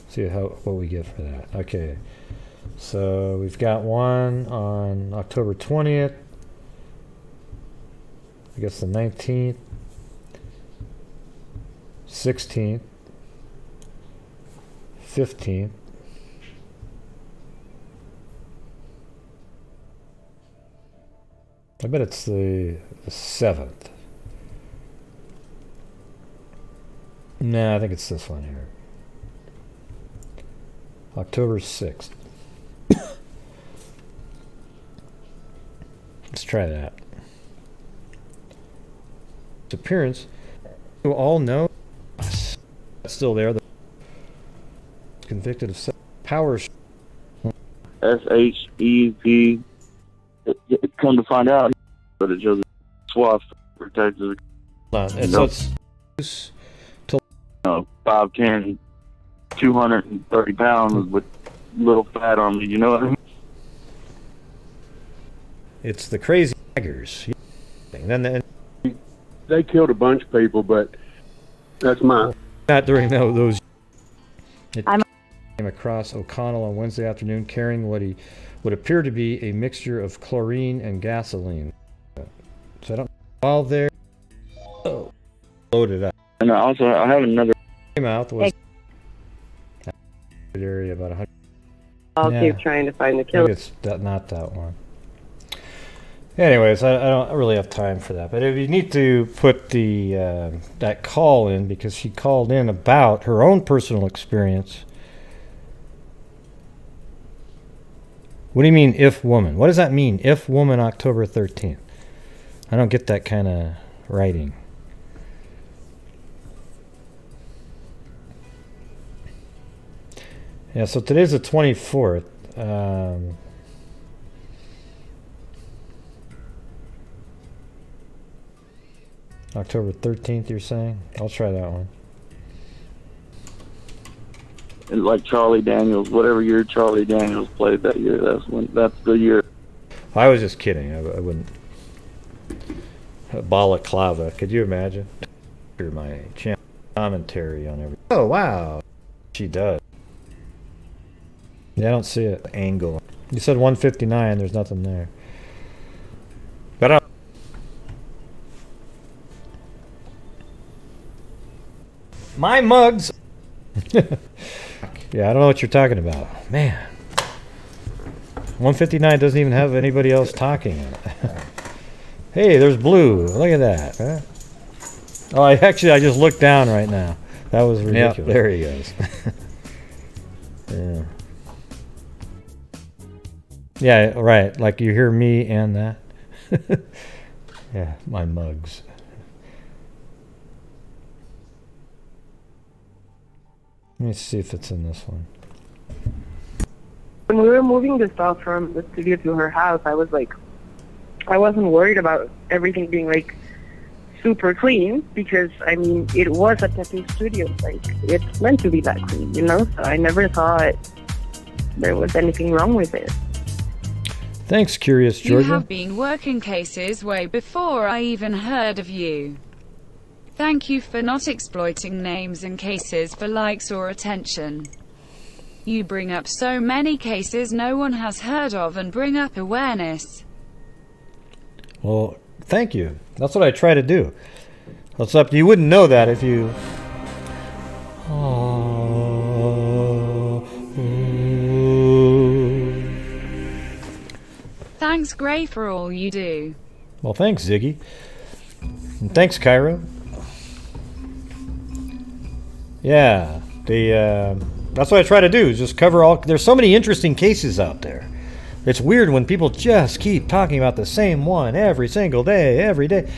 A: See what we get for that. Okay. So we've got one on October 20th. I guess the 19th. 16th. 15th. I bet it's the 7th. Nah, I think it's this one here. October 6th. Let's try that. Disappearance. You all know. That's still there. Convicted of power.
C: SHEP. Come to find out, but it just swaps protects the.
A: And so it's
C: 5'10", 230 pounds with little fat on me. You know what I mean?
A: It's the crazy daggers. Then
D: they killed a bunch of people, but that's mine.
A: Not during those. It came across O'Connell on Wednesday afternoon carrying what he would appear to be a mixture of chlorine and gasoline. So I don't. While they're loaded up.
C: And also, I have another.
A: Came out was area about 100.
E: I'll keep trying to find the killer.
A: It's not that one. Anyways, I don't really have time for that. But you need to put the that call in because she called in about her own personal experience. What do you mean, if woman? What does that mean, if woman, October 13th? I don't get that kind of writing. Yeah, so today's the 24th. October 13th, you're saying? I'll try that one.
C: And like Charlie Daniels, whatever year Charlie Daniels played that year, that's the year.
A: I was just kidding. I wouldn't. Balaclava. Could you imagine? Hear my commentary on everything. Oh, wow. She does. Yeah, I don't see it. Angle. You said 159. There's nothing there. But I don't. My mugs. Yeah, I don't know what you're talking about. Man. 159 doesn't even have anybody else talking. Hey, there's blue. Look at that. Huh? Oh, I just looked down right now. That was ridiculous. Yep, there he goes. Yeah. Yeah, right. Like you hear me and that. Yeah, my mugs. Let me see if it's in this one.
E: When we were moving the stuff from the studio to her house, I wasn't worried about everything being like super clean because I mean it was a tattoo studio, like it's meant to be that clean, you know. So I never thought there was anything wrong with it.
A: Thanks, Curious Georgia.
B: You have been working cases way before I even heard of you. Thank you for not exploiting names and cases for likes or attention. You bring up so many cases no one has heard of and bring up awareness.
A: Well, thank you. That's what I try to do. What's up? You wouldn't know that if you...
B: Thanks, Gray, for all you do.
A: Well, thanks, Ziggy. And thanks, Cairo. Yeah, that's what I try to do, is just cover all... There's so many interesting cases out there. It's weird when people just keep talking about the same one every single day, every day.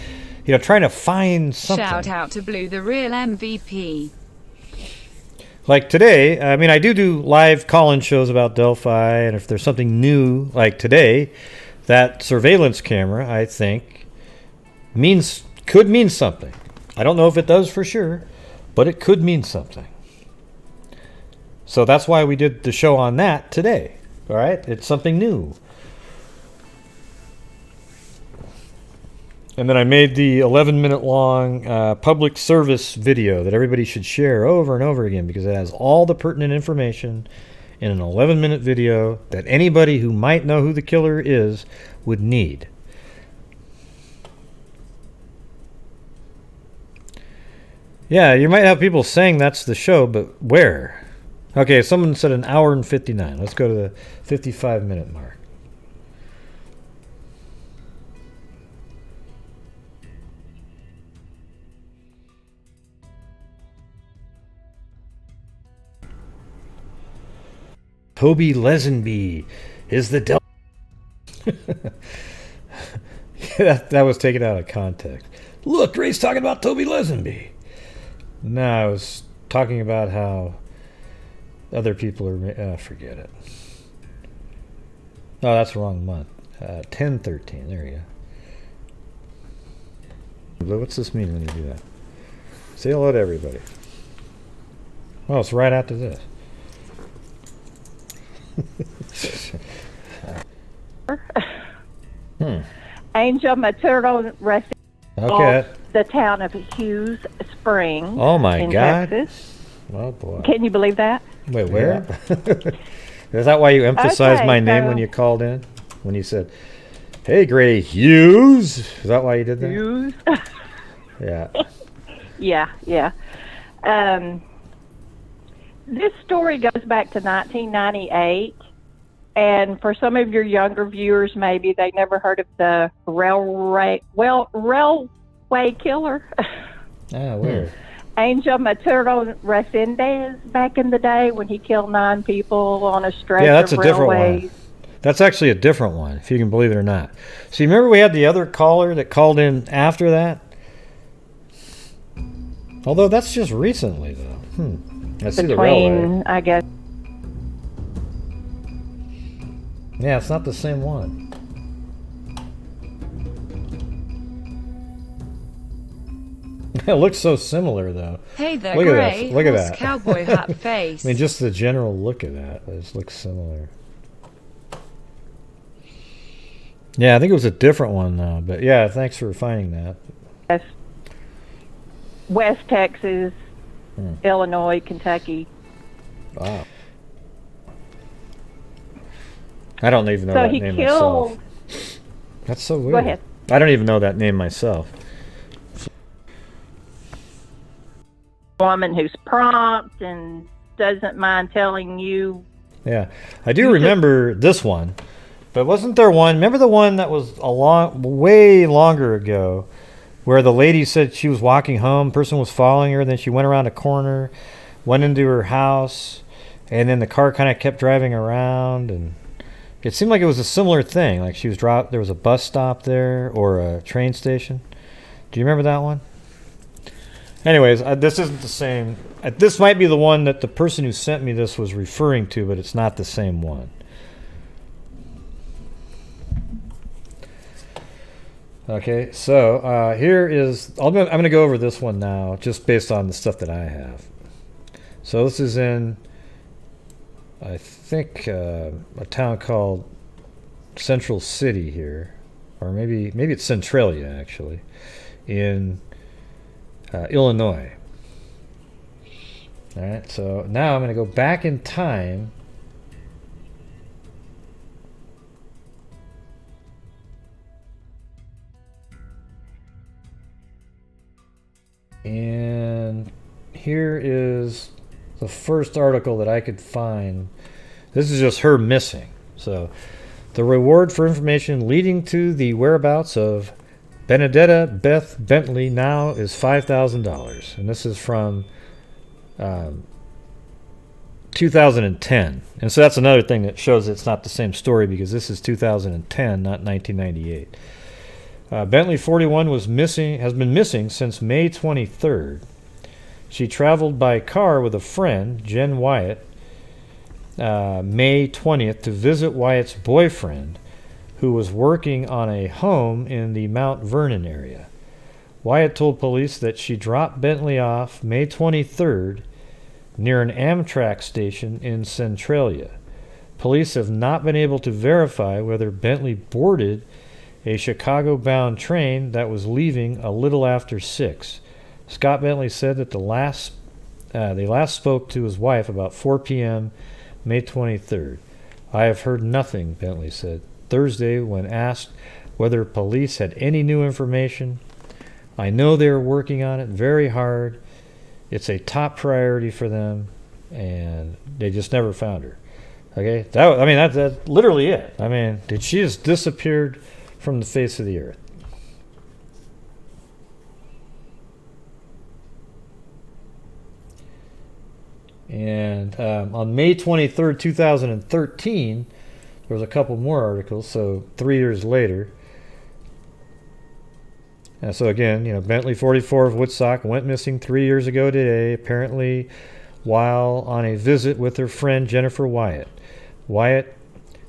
A: You know, trying to find something.
B: Shout out to Blue, the real MVP.
A: Like today, I mean, I do live call-in shows about Delphi, and if there's something new, like today, that surveillance camera, I think, could mean something. I don't know if it does for sure, but it could mean something. So that's why we did the show on that today. All right? It's something new. And then I made the 11-minute long public service video that everybody should share over and over again because it has all the pertinent information in an 11-minute video that anybody who might know who the killer is would need. Yeah, you might have people saying that's the show, but where? Okay, someone said an hour and 59. Let's go to the 55-minute mark. Toby Lesenby is the that was taken out of context. Look, Gray's talking about Toby Lesenby. No, I was talking about how other people are... forget it. Oh, that's the wrong month. 10/13. There you go. What's this mean when you do that? Say hello to everybody. Oh, it's right after this.
F: Angel Maturdo resting
A: Okay.
F: off the town of Hughes Springs.
A: Oh my
F: in
A: God.
F: Texas.
A: Oh boy.
F: Can you believe that?
A: Wait, where? Is that why you emphasized
F: Okay,
A: my name
F: so-
A: when you called in? When you said, "Hey, Gray Hughes"? Is that why you did that?
F: Hughes?
A: Yeah.
F: Yeah. This story goes back to 1998, and for some of your younger viewers, maybe they never heard of the railway killer.
A: Ah, weird.
F: Angel Maturdo Resendez back in the day when he killed 9 people on a stretch
A: Yeah, that's
F: of
A: a different
F: railways.
A: one. That's actually a different one, if you can believe it or not. So you remember we had the other caller that called in after that? Although that's just recently, though. I see the railway.
F: Between, I guess.
A: Yeah, it's not the same one. It looks so similar, though.
B: Hey there,
A: Look at
B: Gray.
A: that. Look at
B: Horse
A: that.
B: Cowboy hat face.
A: I mean, just the general look of that. It just looks similar. Yeah, I think it was a different one, though. But yeah, thanks for finding that.
F: West Texas, Illinois, Kentucky.
A: Wow. I don't even know
F: So
A: that
F: he
A: name
F: killed.
A: myself. That's so weird.
F: Go ahead.
A: I don't even know that name myself.
F: Woman who's prompt and doesn't mind telling you.
A: Yeah, I do remember this one, but wasn't there one? Remember the one that was way longer ago, where the lady said she was walking home, person was following her, and then she went around a corner, went into her house, and then the car kind of kept driving around, and it seemed like it was a similar thing. Like she was dropped. There was a bus stop there or a train station. Do you remember that one? Anyways, this isn't the same. This might be the one that the person who sent me this was referring to, but it's not the same one. Okay, so here is... I'm going to go over this one now, just based on the stuff that I have. So this is in, I think, a town called Central City here. Or maybe it's Centralia, actually, in... Illinois. All right, so now I'm going to go back in time. And here is the first article that I could find. This is just her missing. So, the reward for information leading to the whereabouts of Benedetta Beth Bentley now is $5,000, and this is from 2010. And so that's another thing that shows it's not the same story, because this is 2010, not 1998. Bentley, 41, has been missing since May 23rd. She traveled by car with a friend, Jen Wyatt, May 20th to visit Wyatt's boyfriend, who was working on a home in the Mount Vernon area. Wyatt told police that she dropped Bentley off May 23rd near an Amtrak station in Centralia. Police have not been able to verify whether Bentley boarded a Chicago-bound train that was leaving a little after 6. Scott Bentley said that they last spoke to his wife about 4 p.m. May 23rd. "I have heard nothing," Bentley said Thursday when asked whether police had any new information. "I know they are working on it very hard. It's a top priority for them, and they just never found her." Okay, that's literally it. I mean, did she just disappeared from the face of the earth? And on May 23rd, 2013, there was a couple more articles. So 3 years later, So again, Bentley, 44 of Woodstock, went missing 3 years ago today, apparently while on a visit with her friend Jennifer Wyatt. Wyatt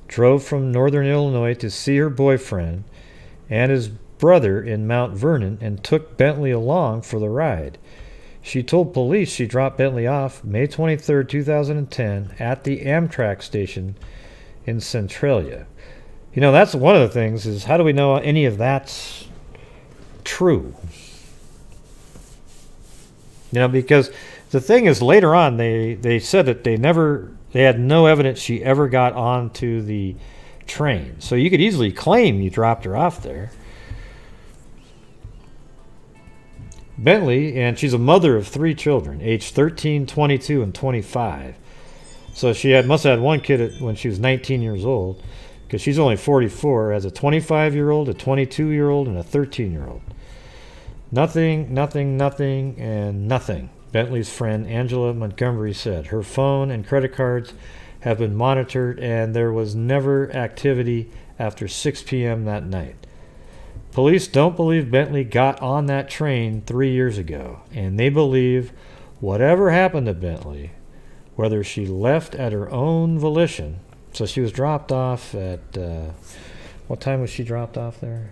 A: drove from northern Illinois to see her boyfriend and his brother in Mount Vernon and took Bentley along for the ride. She told police she dropped Bentley off May 23, 2010 at the Amtrak station in Centralia. That's one of the things, is how do we know any of that's true? Because the thing is, later on they said that they had no evidence she ever got onto the train. So you could easily claim you dropped her off there. Bentley, and she's a mother of 3 children, aged 13, 22, and 25. So she must have had one kid when she was 19 years old, because she's only 44, has a 25-year-old, a 22-year-old, and a 13-year-old. Nothing, and nothing. Bentley's friend Angela Montgomery said her phone and credit cards have been monitored and there was never activity after 6 p.m. that night. Police don't believe Bentley got on that train 3 years ago, and they believe whatever happened to Bentley, whether she left at her own volition. So she was dropped off at, what time was she dropped off there?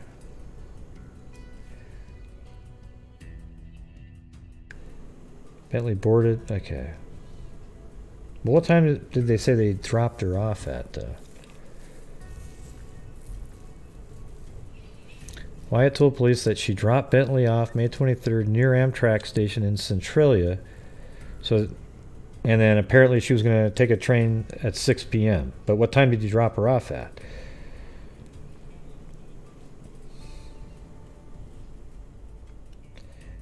A: Bentley boarded, okay. Well, what time did they say they dropped her off at? Wyatt told police that she dropped Bentley off May 23rd near Amtrak station in Centralia. And then apparently she was going to take a train at 6 p.m. But what time did you drop her off at?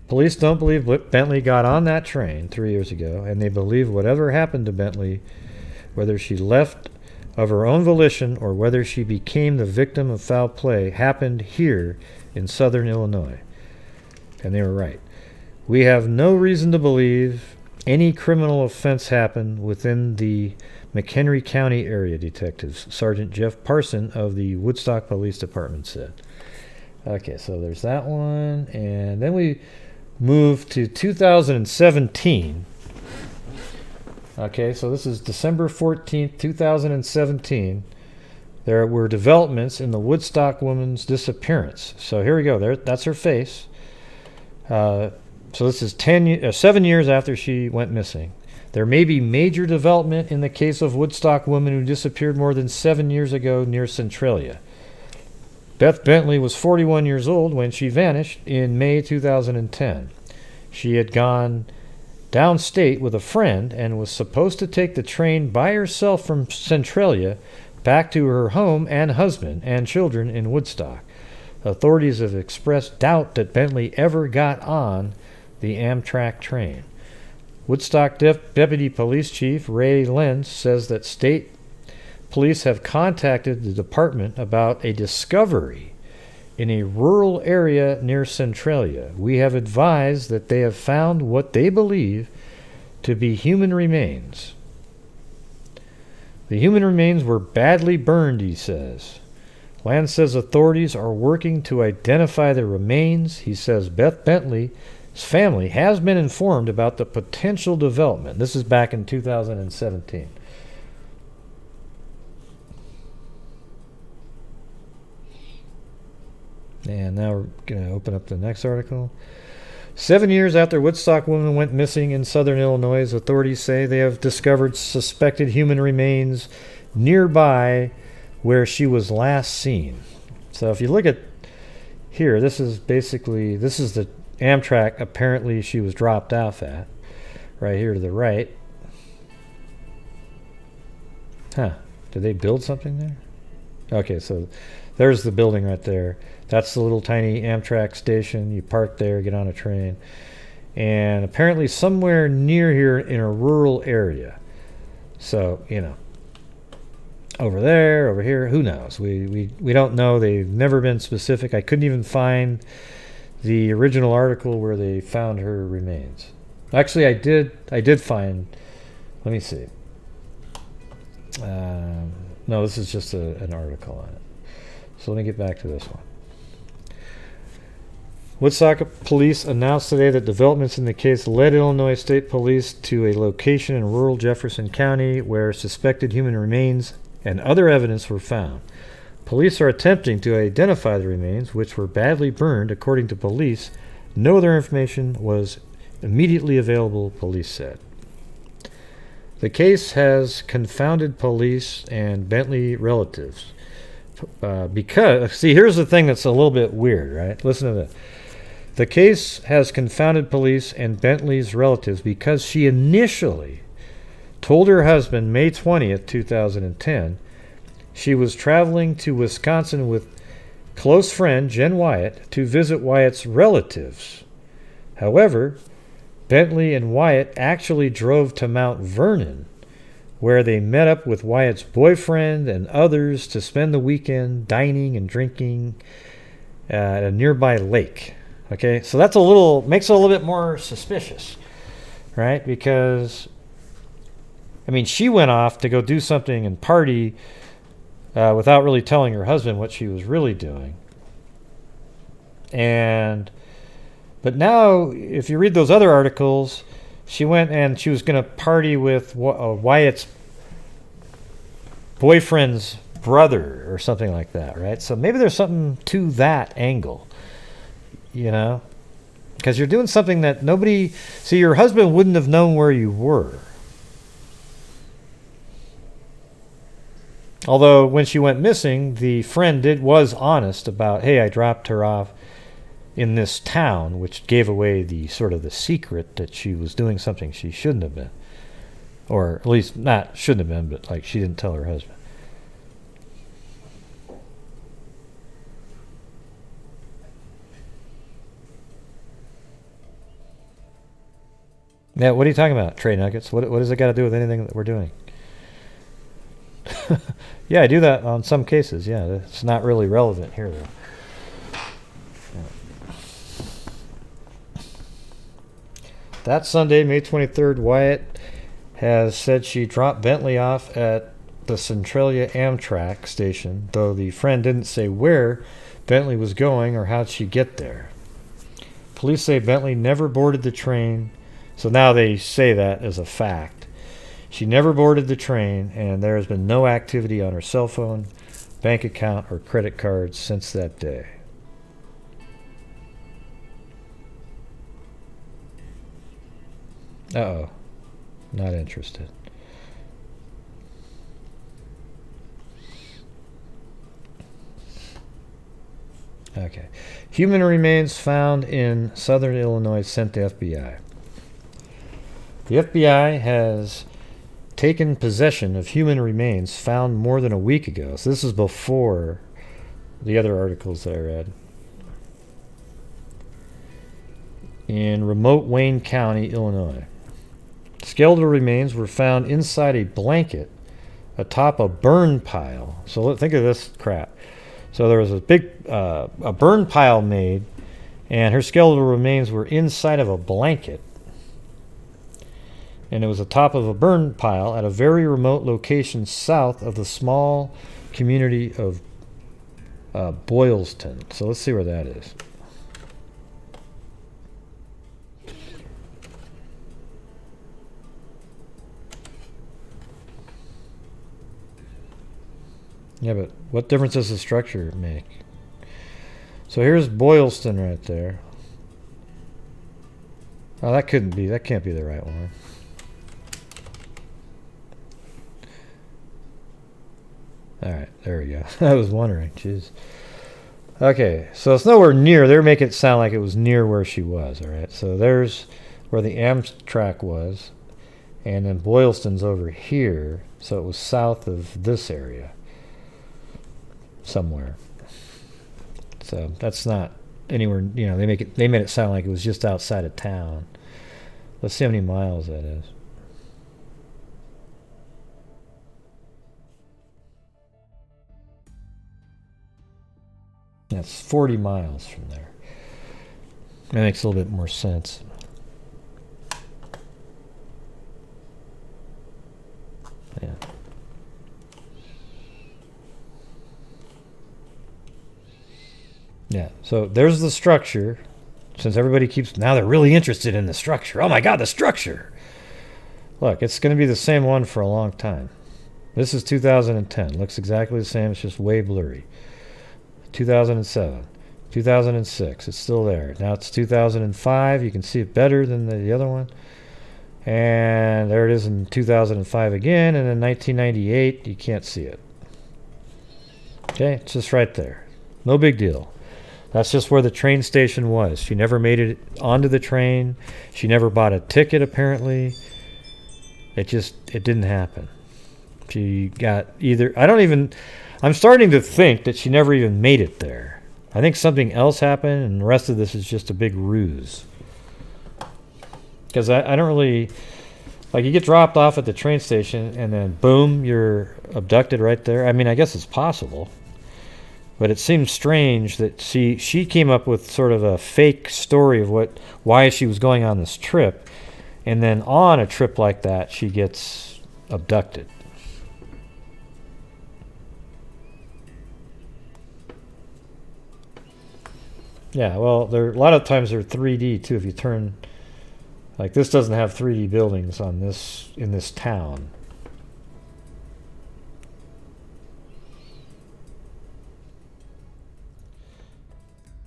A: Police don't believe Bentley got on that train 3 years ago, and they believe whatever happened to Bentley, whether she left of her own volition or whether she became the victim of foul play, happened here in southern Illinois. And they were right. We have no reason to believe any criminal offense happened within the McHenry County area, detectives Sergeant Jeff Parson of the Woodstock Police Department said. Okay, so there's that one, and then we move to 2017. Okay, so this is December 14th, 2017. There were developments in the Woodstock woman's disappearance. So here we go. That's her face. So this is 7 years after she went missing. There may be major development in the case of Woodstock woman who disappeared more than 7 years ago near Centralia. Beth Bentley was 41 years old when she vanished in May 2010. She had gone downstate with a friend and was supposed to take the train by herself from Centralia back to her home and husband and children in Woodstock. Authorities have expressed doubt that Bentley ever got on the Amtrak train. Woodstock Deputy Police Chief Ray Lenz says that state police have contacted the department about a discovery in a rural area near Centralia. We have advised that they have found what they believe to be human remains. The human remains were badly burned, he says. Lenz says authorities are working to identify the remains. He says Beth Bentley's family has been informed about the potential development. This is back in 2017. And now we're going to open up the next article. 7 years after Woodstock woman went missing in southern Illinois, authorities say they have discovered suspected human remains nearby where she was last seen. So if you look at here, this is the Amtrak apparently she was dropped off at. Right here to the right. Huh. Did they build something there? Okay, so there's the building right there. That's the little tiny Amtrak station. You park there, get on a train. And apparently somewhere near here in a rural area. So, over there, over here, who knows? We don't know. They've never been specific. I couldn't even find the original article where they found her remains. Actually, I did find, let me see. No, this is just an article on it. So let me get back to this one. Woodstock police announced today that developments in the case led Illinois State Police to a location in rural Jefferson County where suspected human remains and other evidence were found. Police are attempting to identify the remains, which were badly burned. According to police, no other information was immediately available, police said. The case has confounded police and Bentley relatives. Because, see, here's the thing that's a little bit weird, right? Listen to this. The case has confounded police and Bentley's relatives because she initially told her husband May 20th, 2010, she was traveling to Wisconsin with close friend Jen Wyatt to visit Wyatt's relatives. However, Bentley and Wyatt actually drove to Mount Vernon, where they met up with Wyatt's boyfriend and others to spend the weekend dining and drinking at a nearby lake. Okay, so that's makes it a little bit more suspicious, right? Because, I mean, she went off to go do something and party without really telling her husband what she was really doing. But now, if you read those other articles, she went and she was going to party with Wyatt's boyfriend's brother or something like that, right? So maybe there's something to that angle, you know? Because you're doing something that nobody... See, your husband wouldn't have known where you were. Although, when she went missing, the friend was honest about, hey, I dropped her off in this town, which gave away the sort of the secret that she was doing something she shouldn't have been. Or at least not shouldn't have been, but like she didn't tell her husband. Yeah, what are you talking about, Trey Nuggets? What does it got to do with anything that we're doing? Yeah, I do that on some cases. Yeah, it's not really relevant here, though. That Sunday, May 23rd, Wyatt has said she dropped Bentley off at the Centralia Amtrak station, though the friend didn't say where Bentley was going or how'd she get there. Police say Bentley never boarded the train, so now they say that as a fact. She never boarded the train, and there has been no activity on her cell phone, bank account, or credit cards since that day. Uh-oh. Not interested. Okay. Human remains found in southern Illinois sent to FBI. The FBI has taken possession of human remains found more than a week ago. So this is before the other articles that I read. In remote Wayne County, Illinois. Skeletal remains were found inside a blanket atop a burn pile. So think of this crap. So there was a big a burn pile made, and her skeletal remains were inside of a blanket. And it was atop of a burn pile at a very remote location south of the small community of Boylston. So let's see where that is. Yeah, but what difference does the structure make? So here's Boylston right there. Oh, that can't be the right one. Alright, there we go. I was wondering. Jeez. Okay, so it's nowhere near. They're making it sound like it was near where she was. Alright, so there's where the Amtrak was. And then Boylston's over here. So it was south of this area. Somewhere. So that's not anywhere, you know, they made it sound like it was just outside of town. Let's see how many miles that is. That's 40 miles from there. That makes a little bit more sense. Yeah. Yeah, so there's the structure. since everybody keeps, now they're really interested in the structure. Oh my God, the structure. Look, it's going to be the same one for a long time. This is 2010. Looks exactly the same. It's just way blurry. 2007. 2006. It's still there. Now it's 2005. You can see it better than the other one. And there it is in 2005 again. And in 1998, you can't see it. Okay, it's just right there. No big deal. That's just where the train station was. She never made it onto the train. She never bought a ticket, apparently. It didn't happen. She got I'm starting to think that she never even made it there. I think something else happened, and the rest of this is just a big ruse. Because I don't really, like, you get dropped off at the train station, and then boom, you're abducted right there. I mean, I guess it's possible. But it seems strange that she came up with sort of a fake story of why she was going on this trip, and then on a trip like that, she gets abducted. Yeah, well, a lot of times they're 3D too. If you turn, like, this doesn't have 3D buildings in this town.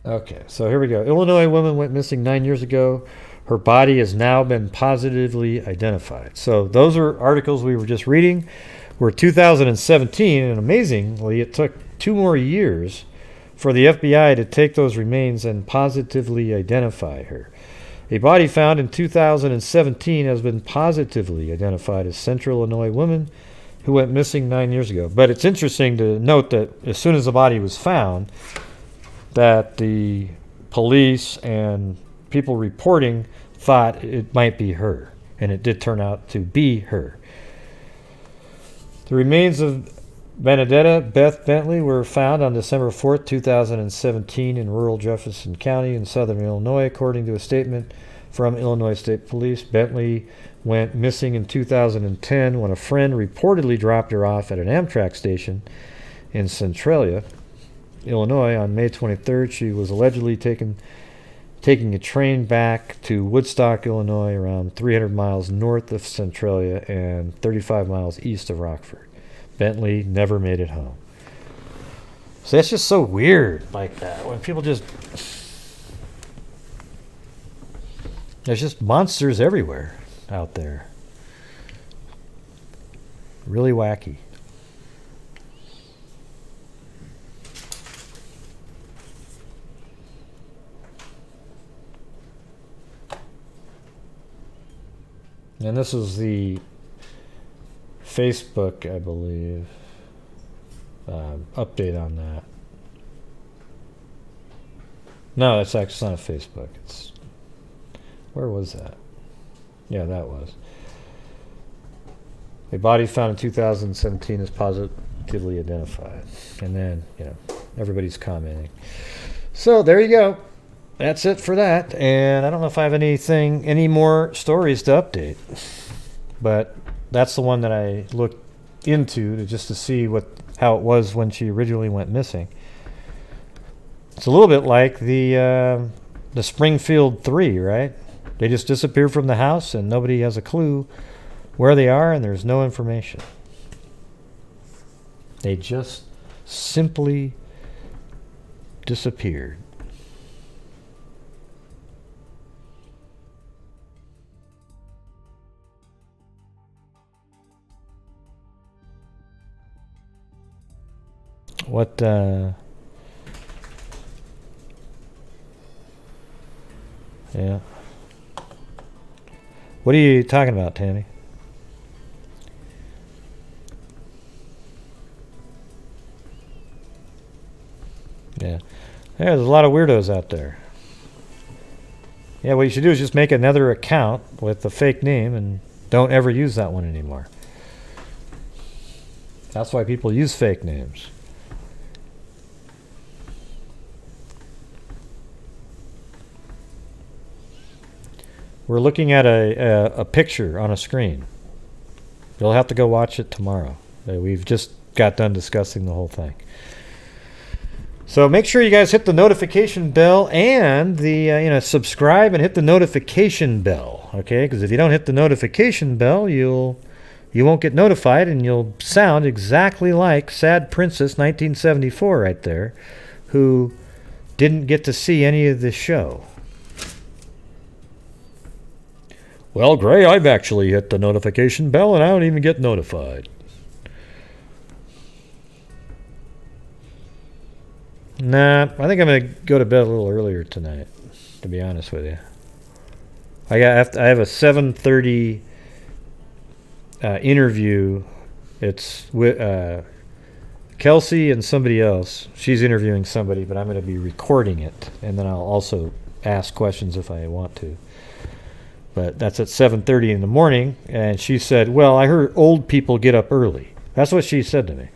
A: Okay, so here we go. Illinois woman went missing 9 years ago. Her body has now been positively identified. So those are articles we were just reading. Were 2017, and amazingly, it took 2 more years for the FBI to take those remains and positively identify her. A body found in 2017 has been positively identified as Central Illinois woman who went missing 9 years ago. But it's interesting to note that as soon as the body was found, that the police and people reporting thought it might be her, and it did turn out to be her. The remains of Benedetta Beth Bentley were found on December 4th, 2017 in rural Jefferson County in southern Illinois, according to a statement from Illinois State Police. Bentley went missing in 2010 when a friend reportedly dropped her off at an Amtrak station in Centralia, Illinois. On May 23rd, she was allegedly taking a train back to Woodstock, Illinois, around 300 miles north of Centralia and 35 miles east of Rockford. Bentley never made it home. So that's just so weird, like that, when people just... There's just monsters everywhere out there. Really wacky. And this is the Facebook, I believe, update on that. No, it's actually not a Facebook. Where was that? Yeah, that was. A body found in 2017 is positively identified. And then, everybody's commenting. So there you go. That's it for that. And I don't know if I have any more stories to update. But that's the one that I looked into just to see how it was when she originally went missing. It's a little bit like the Springfield 3, right? They just disappear from the house and nobody has a clue where they are, and there's no information. They just simply disappeared. What, yeah. What are you talking about, Tammy? Yeah. There's a lot of weirdos out there. Yeah, what you should do is just make another account with a fake name and don't ever use that one anymore. That's why people use fake names. We're looking at a picture on a screen. You'll have to go watch it tomorrow. We've just got done discussing the whole thing. So make sure you guys hit the notification bell and the subscribe and hit the notification bell, okay? Because if you don't hit the notification bell, you won't get notified, and you'll sound exactly like Sad Princess 1974 right there, who didn't get to see any of the show. Well, Gray, I've actually hit the notification bell, and I don't even get notified. Nah, I think I'm going to go to bed a little earlier tonight, to be honest with you. I have a 7:30 interview. It's with Kelsey and somebody else. She's interviewing somebody, but I'm going to be recording it, and then I'll also ask questions if I want to. But that's at 7:30 in the morning, and she said, well, I heard old people get up early. That's what she said to me.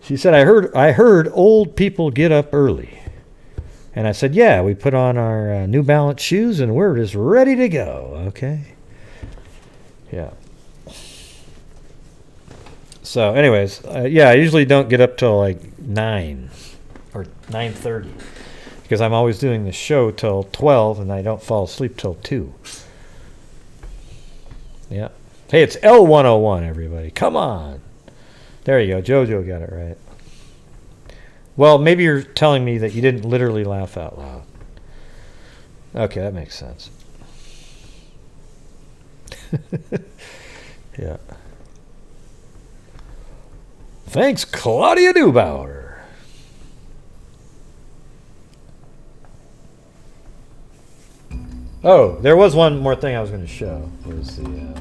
A: She said, I heard old people get up early. And I said, yeah, we put on our New Balance shoes, and we're just ready to go, okay? Yeah. So anyways, yeah, I usually don't get up till like 9 or 9:30. Because I'm always doing the show till 12, and I don't fall asleep till 2. Yeah. Hey, it's L101, everybody. Come on. There you go. Jojo got it right. Well, maybe you're telling me that you didn't literally laugh out loud. Okay, that makes sense. Yeah. Thanks, Claudia Neubauer. Oh, there was one more thing I was going to show. Was the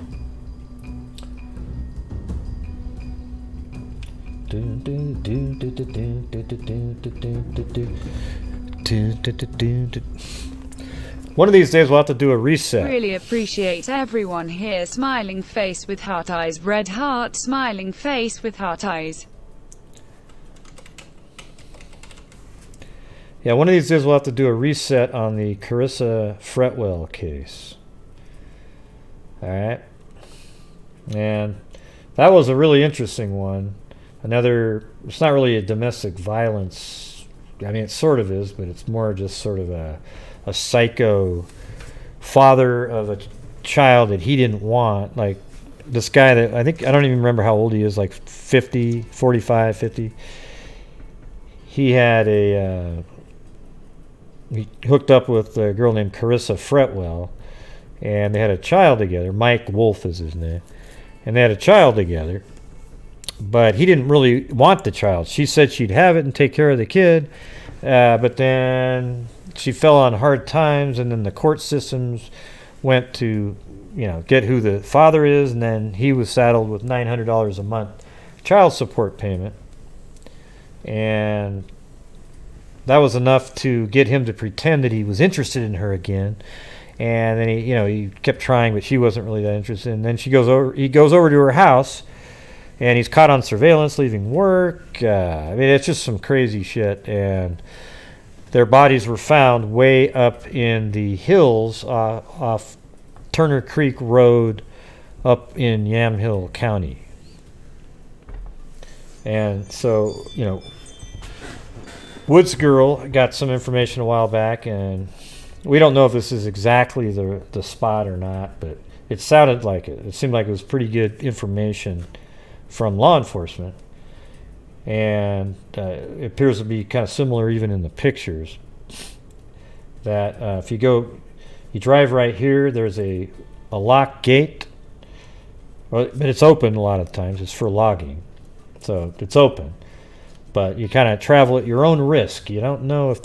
A: one of these days we'll have to do a reset.
B: Really appreciate everyone here. Smiling face with heart eyes. Red heart. Smiling face with heart eyes.
A: Yeah, one of these days we'll have to do a reset on the Carissa Fretwell case. Alright. And that was a really interesting one. It's not really a domestic violence. I mean, it sort of is, but it's more just sort of a psycho father of a child that he didn't want. Like this guy that I don't even remember how old he is, like 50, 45, 50. He had he hooked up with a girl named Carissa Fretwell, and they had a child together. Mike Wolf is his name. And they had a child together, but he didn't really want the child. She said she'd have it and take care of the kid, but then she fell on hard times, and then the court systems went to, get who the father is, and then he was saddled with $900 a month child support payment. And that was enough to get him to pretend that he was interested in her again. And then he kept trying, but she wasn't really that interested. And then he goes over to her house, and he's caught on surveillance leaving work. I mean, it's just some crazy shit. And their bodies were found way up in the hills off Turner Creek Road up in Yamhill County. And so, Woods Girl got some information a while back, and we don't know if this is exactly the spot or not, but it sounded like it. It seemed like it was pretty good information from law enforcement, and it appears to be kind of similar even in the pictures. That if you drive right here, there's a locked gate, but it's open a lot of times. It's for logging, so it's open. But you kind of travel at your own risk. You don't know if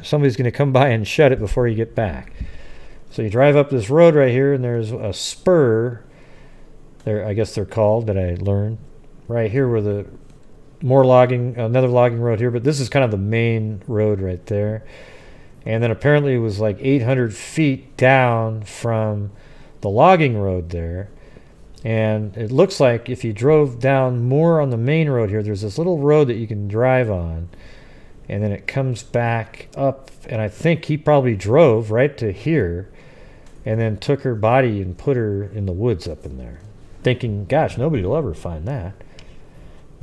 A: somebody's gonna come by and shut it before you get back. So you drive up this road right here, and there's a spur. There, I guess they're called, that I learned. Right here where another logging road here, but this is kind of the main road right there. And then apparently it was like 800 feet down from the logging road there. And it looks like if you drove down more on the main road here, there's this little road that you can drive on, and then it comes back up, and I think he probably drove right to here and then took her body and put her in the woods up in there, thinking, gosh, nobody will ever find that.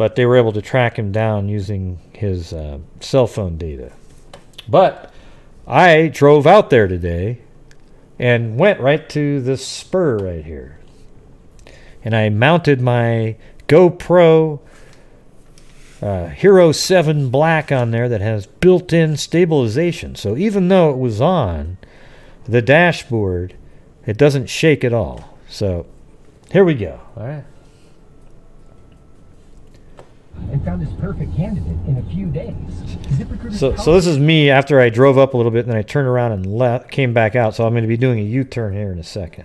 A: but they were able to track him down using his cell phone data. But I drove out there today and went right to this spur right here. And I mounted my GoPro Hero 7 Black on there that has built-in stabilization. So even though it was on the dashboard, it doesn't shake at all. So here we go. All right.
G: And found this perfect candidate in a few days.
A: So this is me after I drove up a little bit, and then I turned around and came back out. So I'm going to be doing a U-turn here in a second.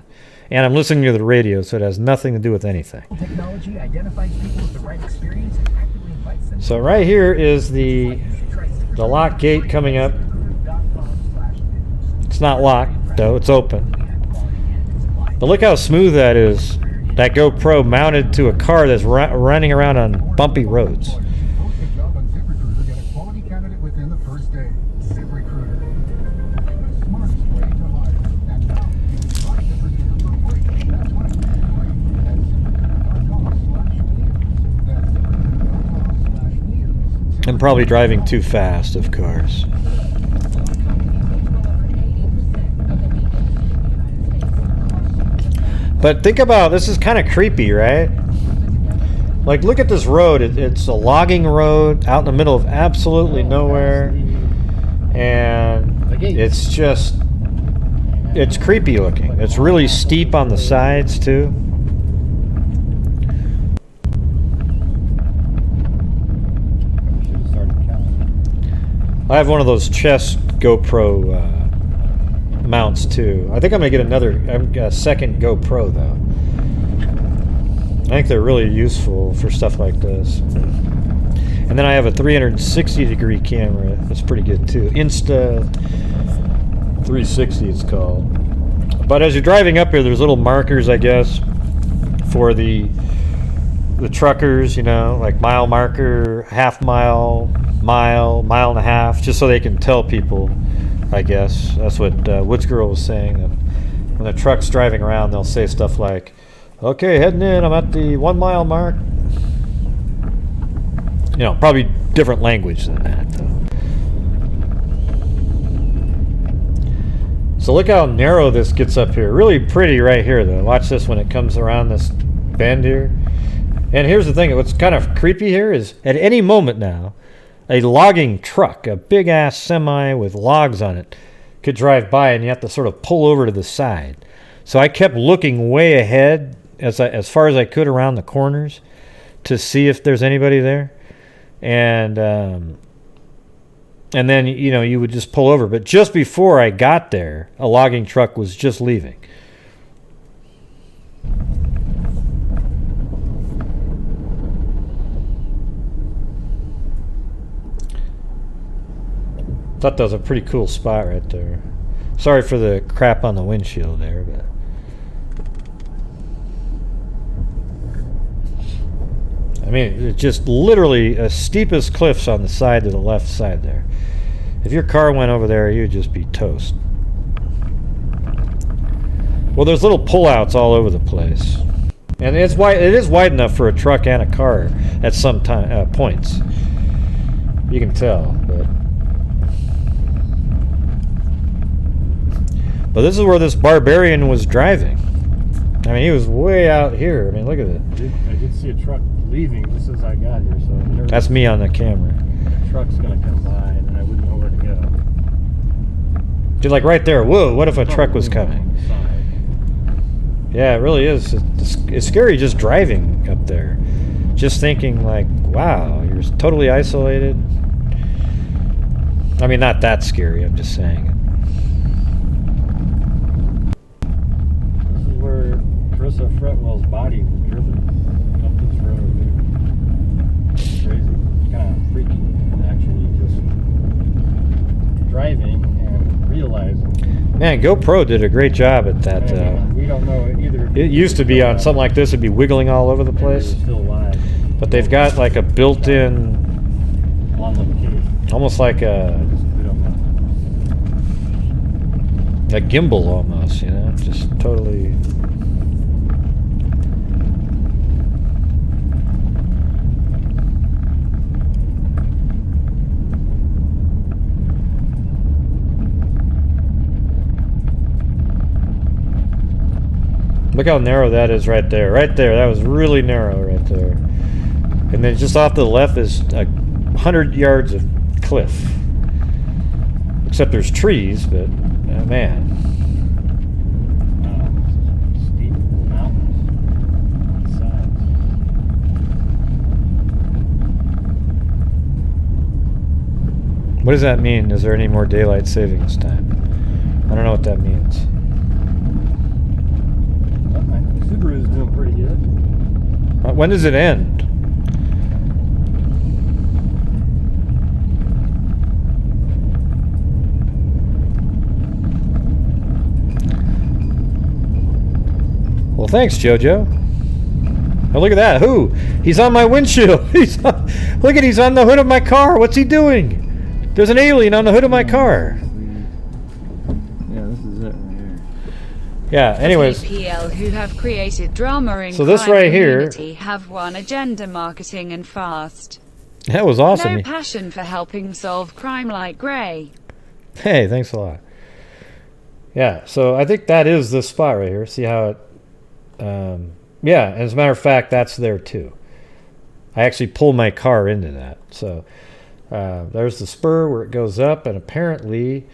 A: And I'm listening to the radio, so it has nothing to do with anything.
G: Technology identifies people with the right experience and actively invites them.
A: So right here is the lock gate coming up. It's not locked, though. It's open. But look how smooth that is. That GoPro mounted to a car that's running around on bumpy roads. I'm probably driving too fast, of course. But think about, this is kind of creepy, right? Like, look at this road. It's a logging road out in the middle of absolutely nowhere. And it's just, it's creepy looking. It's really steep on the sides, too. I have one of those chest GoPro mounts too. I think I'm gonna get a second GoPro though. I think they're really useful for stuff like this. And then I have a 360-degree camera. That's pretty good too. Insta 360 it's called. But as you're driving up here, there's little markers, I guess, for the truckers, you know, like mile marker, half mile, mile and a half, just so they can tell people, I guess. That's what Woods Girl was saying. When the truck's driving around, they'll say stuff like, okay, heading in, I'm at the 1 mile mark. You know, probably different language than that, though. So look how narrow this gets up here. Really pretty right here, though. Watch this when it comes around this bend here. And here's the thing, what's kind of creepy here is at any moment now, a logging truck, a big-ass semi with logs on it, could drive by and you have to sort of pull over to the side. So I kept looking way ahead as far as I could around the corners to see if there's anybody there. And then, you know, you would just pull over. But just before I got there, a logging truck was just leaving. Thought that was a pretty cool spot right there. Sorry for the crap on the windshield there, but I mean, it's just literally as steep as cliffs on the side to the left side there. If your car went over there, you'd just be toast. Well, there's little pullouts all over the place, and it's wide. It is wide enough for a truck and a car at some points. You can tell, but this is where this barbarian was driving. I mean, he was way out here. I mean, look at it.
H: I did see a truck leaving just as I got here, so
A: that's me on the camera.
H: The truck's gonna come by, and then I wouldn't know where to go.
A: Dude, like right there. Whoa! What if a truck was coming? Yeah, it really is. It's scary just driving up there. Just thinking, like, wow, you're totally isolated. I mean, not that scary. I'm just saying.
H: Carissa Fretwell's body was driven up this road. It's crazy. It's kind of freaky, actually, just driving and realizing. Man,
A: GoPro did a great job at that.
H: We don't know either.
A: It used to be on something like this, it'd be wiggling all over the place.
H: Still alive.
A: But they've got like a built-in,
H: on location.
A: almost like a gimbal almost, you know, just totally. Look how narrow that is right there. Right there. That was really narrow right there. And then just off to the left is 100 yards of cliff. Except there's trees, but man.
H: Steep mountains on the sides.
A: What does that mean? Is there any more daylight savings time? I don't know what that means.
H: Subaru's doing pretty good.
A: When does it end? Well, thanks, Jojo. Oh, look at that. Who? He's on my windshield. Look at, he's on the hood of my car. What's he doing? There's an alien on the hood of my car.
H: Yeah, this is it right here.
A: Yeah, anyways.
B: PL who have created drama in
A: So this
B: crime
A: right here-
B: community have one agenda: marketing and fast.
A: That was awesome.
B: No passion for helping solve crime like Gray.
A: Hey, thanks a lot. Yeah, so I think that is this spot right here. See how it... yeah, as a matter of fact, that's there too. I actually pulled my car into that. So there's the spur where it goes up, and apparently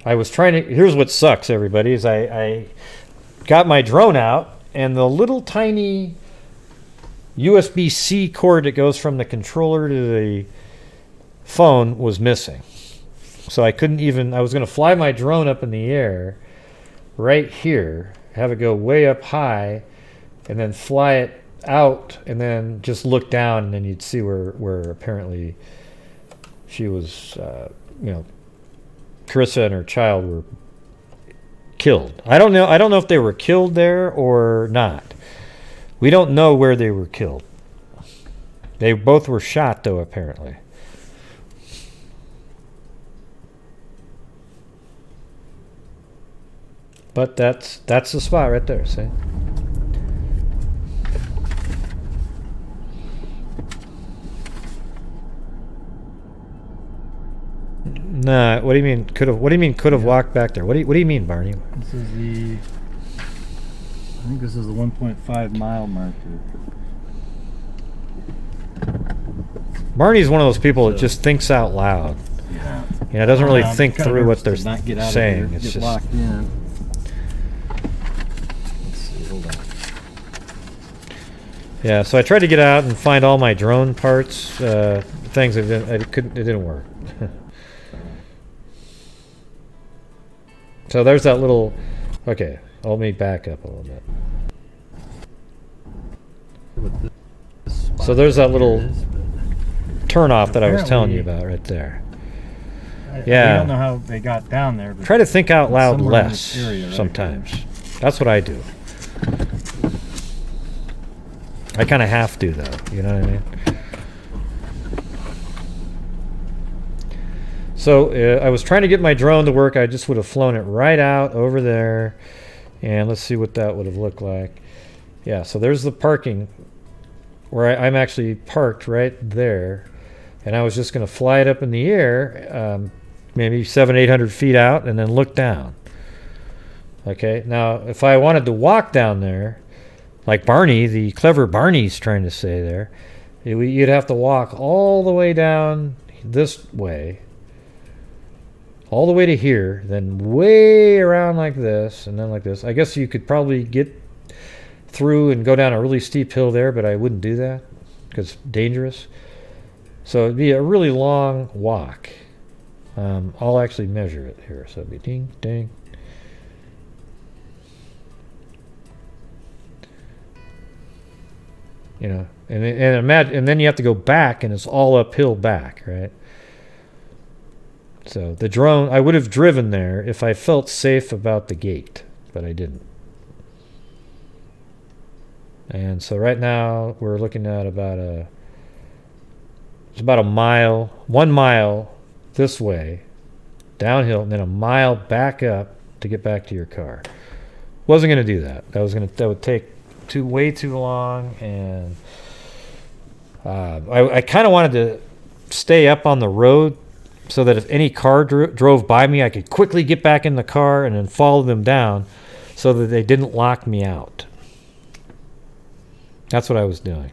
A: I was trying to... Here's what sucks, everybody, is I got my drone out, and the little tiny USB-C cord that goes from the controller to the phone was missing. So I couldn't even... I was going to fly my drone up in the air right here, have it go way up high, and then fly it out, and then just look down, and then you'd see where apparently she was, you know, Carissa and her child were killed. I don't know if they were killed there or not. We don't know where they were killed. They both were shot, though, apparently. But that's the spot right there, see? Nah, what do you mean could have? What do you mean could have walked back there? What do you mean, Barney?
H: This is the... I think this is the 1.5 mile marker.
A: Barney's one of those people that just thinks out loud.
H: Yeah.
A: You know, doesn't really
H: I'm
A: think
H: kinda
A: through what
H: nervous
A: they're
H: to not get out of
A: saying.
H: here,
A: It's
H: get
A: just
H: locked in. Let's see, hold on.
A: yeah. So I tried to get out and find all my drone parts, things. It didn't work. So there's that little. Okay, let me back up a little bit. So there's that little turn off that I was telling you about right there. Yeah.
H: I don't know how they got down there. But
A: Try to think out loud
H: somewhere in
A: less
H: this area right
A: sometimes. That's what I do. I kind of have to, though. You know what I mean? So I was trying to get my drone to work. I just would have flown it right out over there. And let's see what that would have looked like. Yeah, so there's the parking where I'm actually parked right there. And I was just going to fly it up in the air, maybe 700-800 feet out, and then look down. Okay, now if I wanted to walk down there, like Barney, the clever Barney's trying to say there, you'd have to walk all the way down this way, all the way to here, then way around like this, and then like this. I guess you could probably get through and go down a really steep hill there, but I wouldn't do that because it's dangerous. So it'd be a really long walk. I'll actually measure it here. So it'd be ding, ding. You know, and imagine, and then you have to go back, and it's all uphill back, right? So the drone, I would have driven there if I felt safe about the gate, but I didn't. And so right now we're looking at it's about a mile, 1 mile this way, downhill, and then a mile back up to get back to your car. Wasn't going to do that. That would take way too long, and I kind of wanted to stay up on the road so that if any car drove by me, I could quickly get back in the car and then follow them down so that they didn't lock me out. That's what I was doing.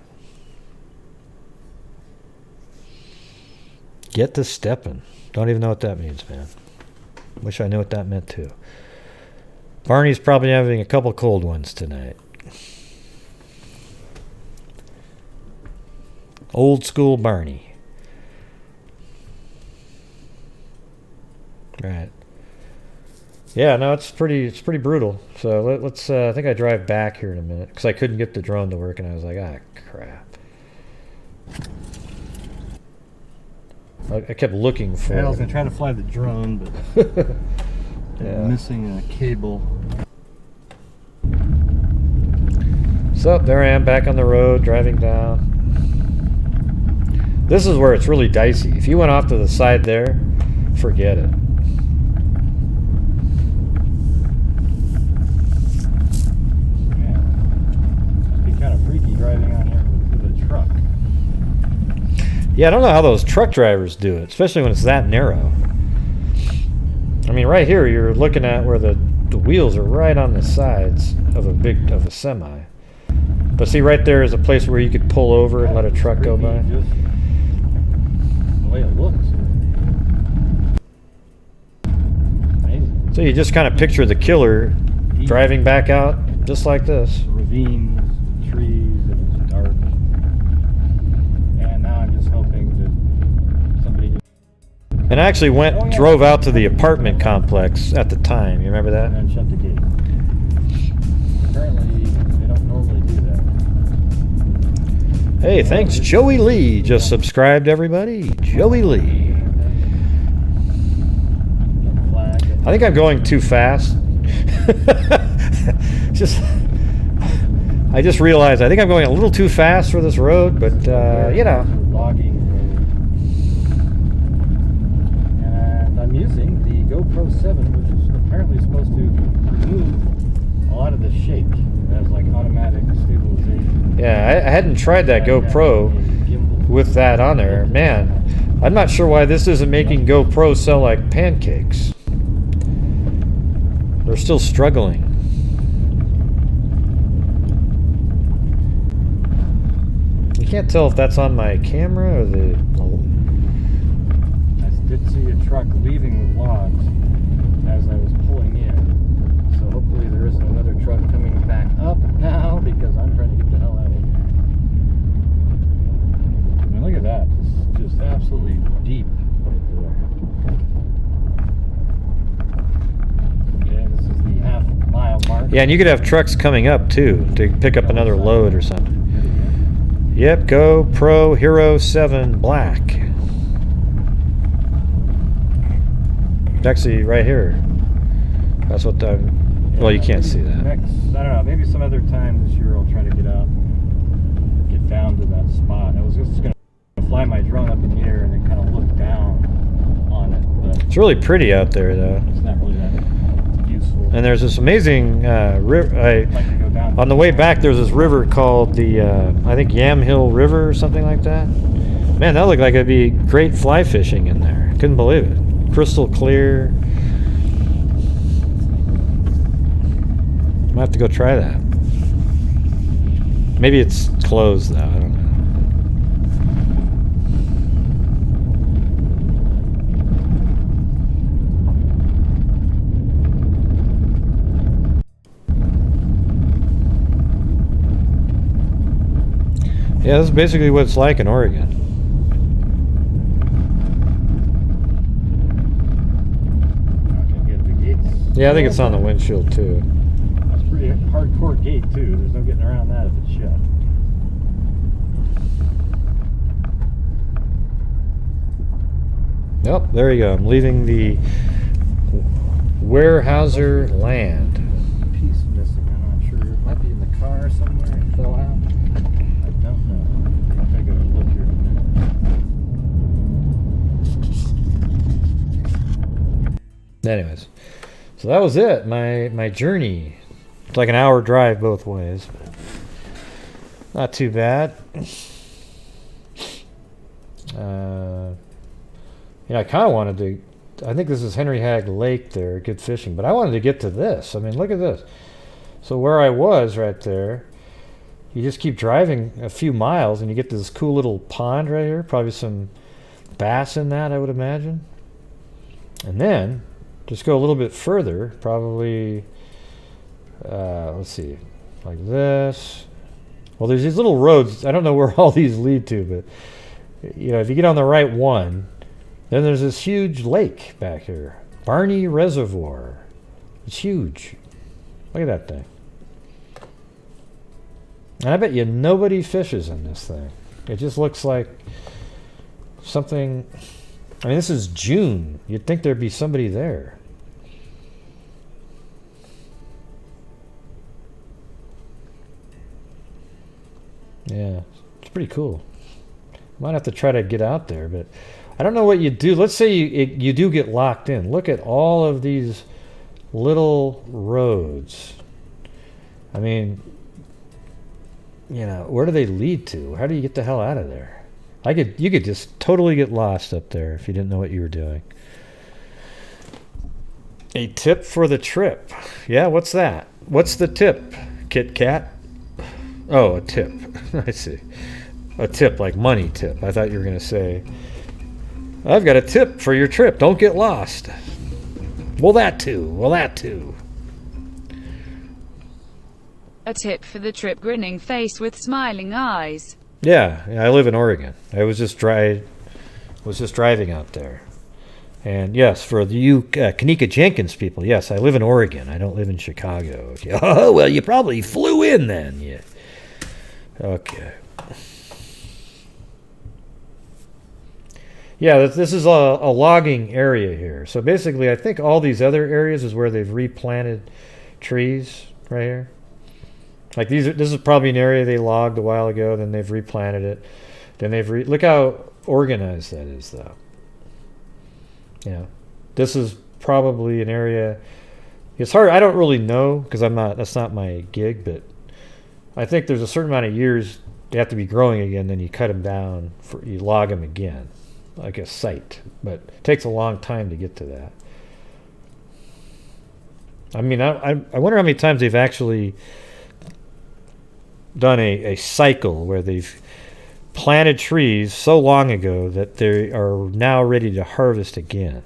A: Get to stepping. Don't even know what that means, man. Wish I knew what that meant too. Barney's probably having a couple cold ones tonight. Old school Barney. Right. Yeah, no, it's pretty brutal. So let's I think I drive back here in a minute because I couldn't get the drone to work, and I was like, ah, crap. I kept looking for.
H: Yeah, I was gonna try to fly the drone, but
A: yeah.
H: Missing a cable.
A: So there I am back on the road driving down. This is where it's really dicey. If you went off to the side there, forget it.
H: Kind of freaky driving on here with a truck.
A: Yeah, I don't know how those truck drivers do it, especially when it's that narrow. I mean, right here you're looking at where the wheels are right on the sides of a semi. But see, right there is a place where you could pull over and let a truck go by.
H: Just the way it looks. Amazing.
A: So you just kind of picture the killer driving back out just like this.
H: Ravines. Trees, it was dark, and now I'm just hoping that somebody.
A: And I actually drove out to the apartment complex at the time. You remember that?
H: And then shut the gate. Apparently, they don't normally do that.
A: Hey, thanks, Joey Lee. Just subscribed, everybody. Joey Lee. I think I'm going too fast. I just realized I think I'm going a little too fast for this road, but you know.
H: Logging road. And I'm using the GoPro 7, which is apparently supposed to remove a lot of the shake. It has like automatic stabilization.
A: Yeah, I hadn't tried that GoPro with that on there. Man, I'm not sure why this isn't making GoPro sell like pancakes. They're still struggling. I can't tell if that's on my camera or the.
H: I did see a truck leaving with logs as I was pulling in. So hopefully there isn't another truck coming back up now because I'm trying to get the hell out of here. I mean, look at that. Just absolutely deep right there. Okay, this is the half-mile mark.
A: Yeah, and you could have trucks coming up too to pick up another load or something. Yep, GoPro Hero 7 Black. It's actually right here. That's what I'm. Well, you can't see that.
H: Next, I don't know, maybe some other time this year I'll try to get out and get down to that spot. I was just going to fly my drone up in the air and then kind of look down on it. But
A: it's really pretty out there, though.
H: It's not really that useful.
A: And there's this amazing river. On the way back, there's this river called the, I think, Yamhill River or something like that. Man, that looked like it'd be great fly fishing in there. Couldn't believe it. Crystal clear. Might have to go try that. Maybe it's closed, though. I don't know. Yeah, this is basically what it's like in Oregon.
H: Get the gates.
A: Yeah, I think it's on the windshield too.
H: That's a pretty hardcore gate too. There's no getting around that if it's shut.
A: Yep, there you go. I'm leaving the Weyerhaeuser land.
H: Piece missing. I'm not sure. It might be in the car somewhere. It fell out. I don't know. I'll take a look here in a minute.
A: Anyways, so that was it. My journey. It's like an hour drive both ways. Not too bad. Yeah, I kind of wanted to. I think this is Henry Hagg Lake there, good fishing. But I wanted to get to this. I mean, look at this. So where I was right there, you just keep driving a few miles and you get to this cool little pond right here. Probably some bass in that, I would imagine. And then just go a little bit further, probably, let's see, like this. Well, there's these little roads. I don't know where all these lead to, but you know, if you get on the right one, then there's this huge lake back here, Barney Reservoir. It's huge. Look at that thing. And I bet you nobody fishes in this thing. It just looks like something. I mean, this is June. You'd think there'd be somebody there. Yeah, it's pretty cool. Might have to try to get out there, but I don't know what you do. Let's say you do get locked in. Look at all of these little roads. I mean, you know, where do they lead to? How do you get the hell out of there? You could just totally get lost up there if you didn't know what you were doing. A tip for the trip. Yeah, what's that? What's the tip, Kit Kat? Oh, a tip. I see. A tip, like money tip. I thought you were going to say, I've got a tip for your trip. Don't get lost. Well, that too. Well, that too.
B: A tip for the trip, grinning face with smiling eyes.
A: Yeah, I live in Oregon. I was just driving out there. And yes, for you Kanika Jenkins people, yes, I live in Oregon. I don't live in Chicago. Okay. Oh, well, you probably flew in then. Yeah. Okay. Yeah, this is a logging area here. So basically, I think all these other areas is where they've replanted trees right here. Like this is probably an area they logged a while ago, then they've replanted it. Then look how organized that is, though. You know, this is probably an area. It's hard. I don't really know because that's not my gig, but I think there's a certain amount of years they have to be growing again. Then you cut them down, you log them again, like a site. But it takes a long time to get to that. I mean, I wonder how many times they've actually done a cycle where they've planted trees so long ago that they are now ready to harvest again.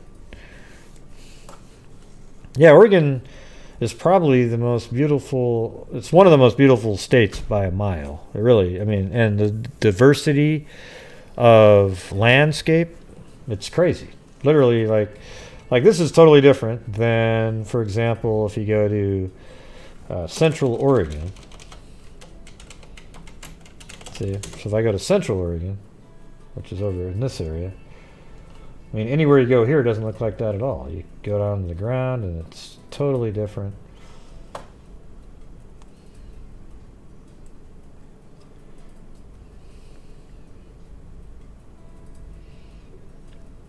A: Yeah, Oregon is probably the most beautiful. It's one of the most beautiful states by a mile. It really, I mean, and the diversity of landscape, it's crazy. Literally, like this is totally different than, for example, if you go to Central Oregon. See, so if I go to Central Oregon, which is over in this area, I mean, anywhere you go here doesn't look like that at all. You go down to the ground and it's totally different.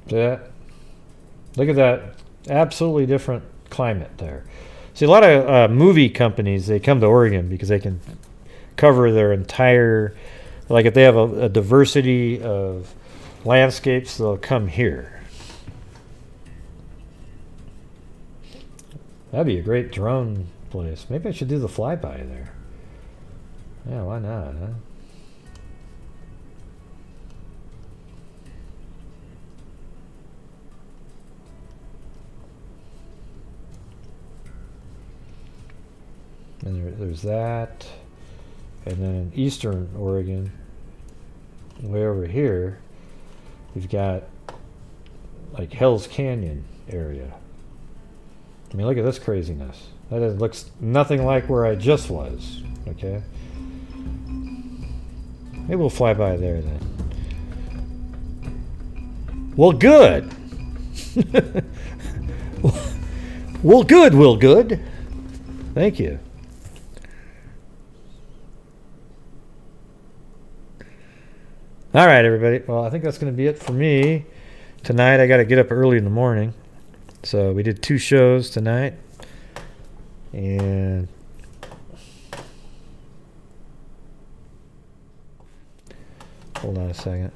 A: See that? Look at that. Absolutely different climate there. See, a lot of movie companies, they come to Oregon because they can cover their entire, like if they have a diversity of landscapes, they'll come here. That'd be a great drone place. Maybe I should do the flyby there. Yeah, why not, huh? And there's that. And then in eastern Oregon, way over here, we've got like Hell's Canyon area. I mean, look at this craziness. That looks nothing like where I just was. Okay. Maybe we'll fly by there then. Well, good. Well, good, Will Good. Thank you. All right, everybody. Well, I think that's going to be it for me. Tonight, I got to get up early in the morning. So we did 2 shows tonight. And hold on a second.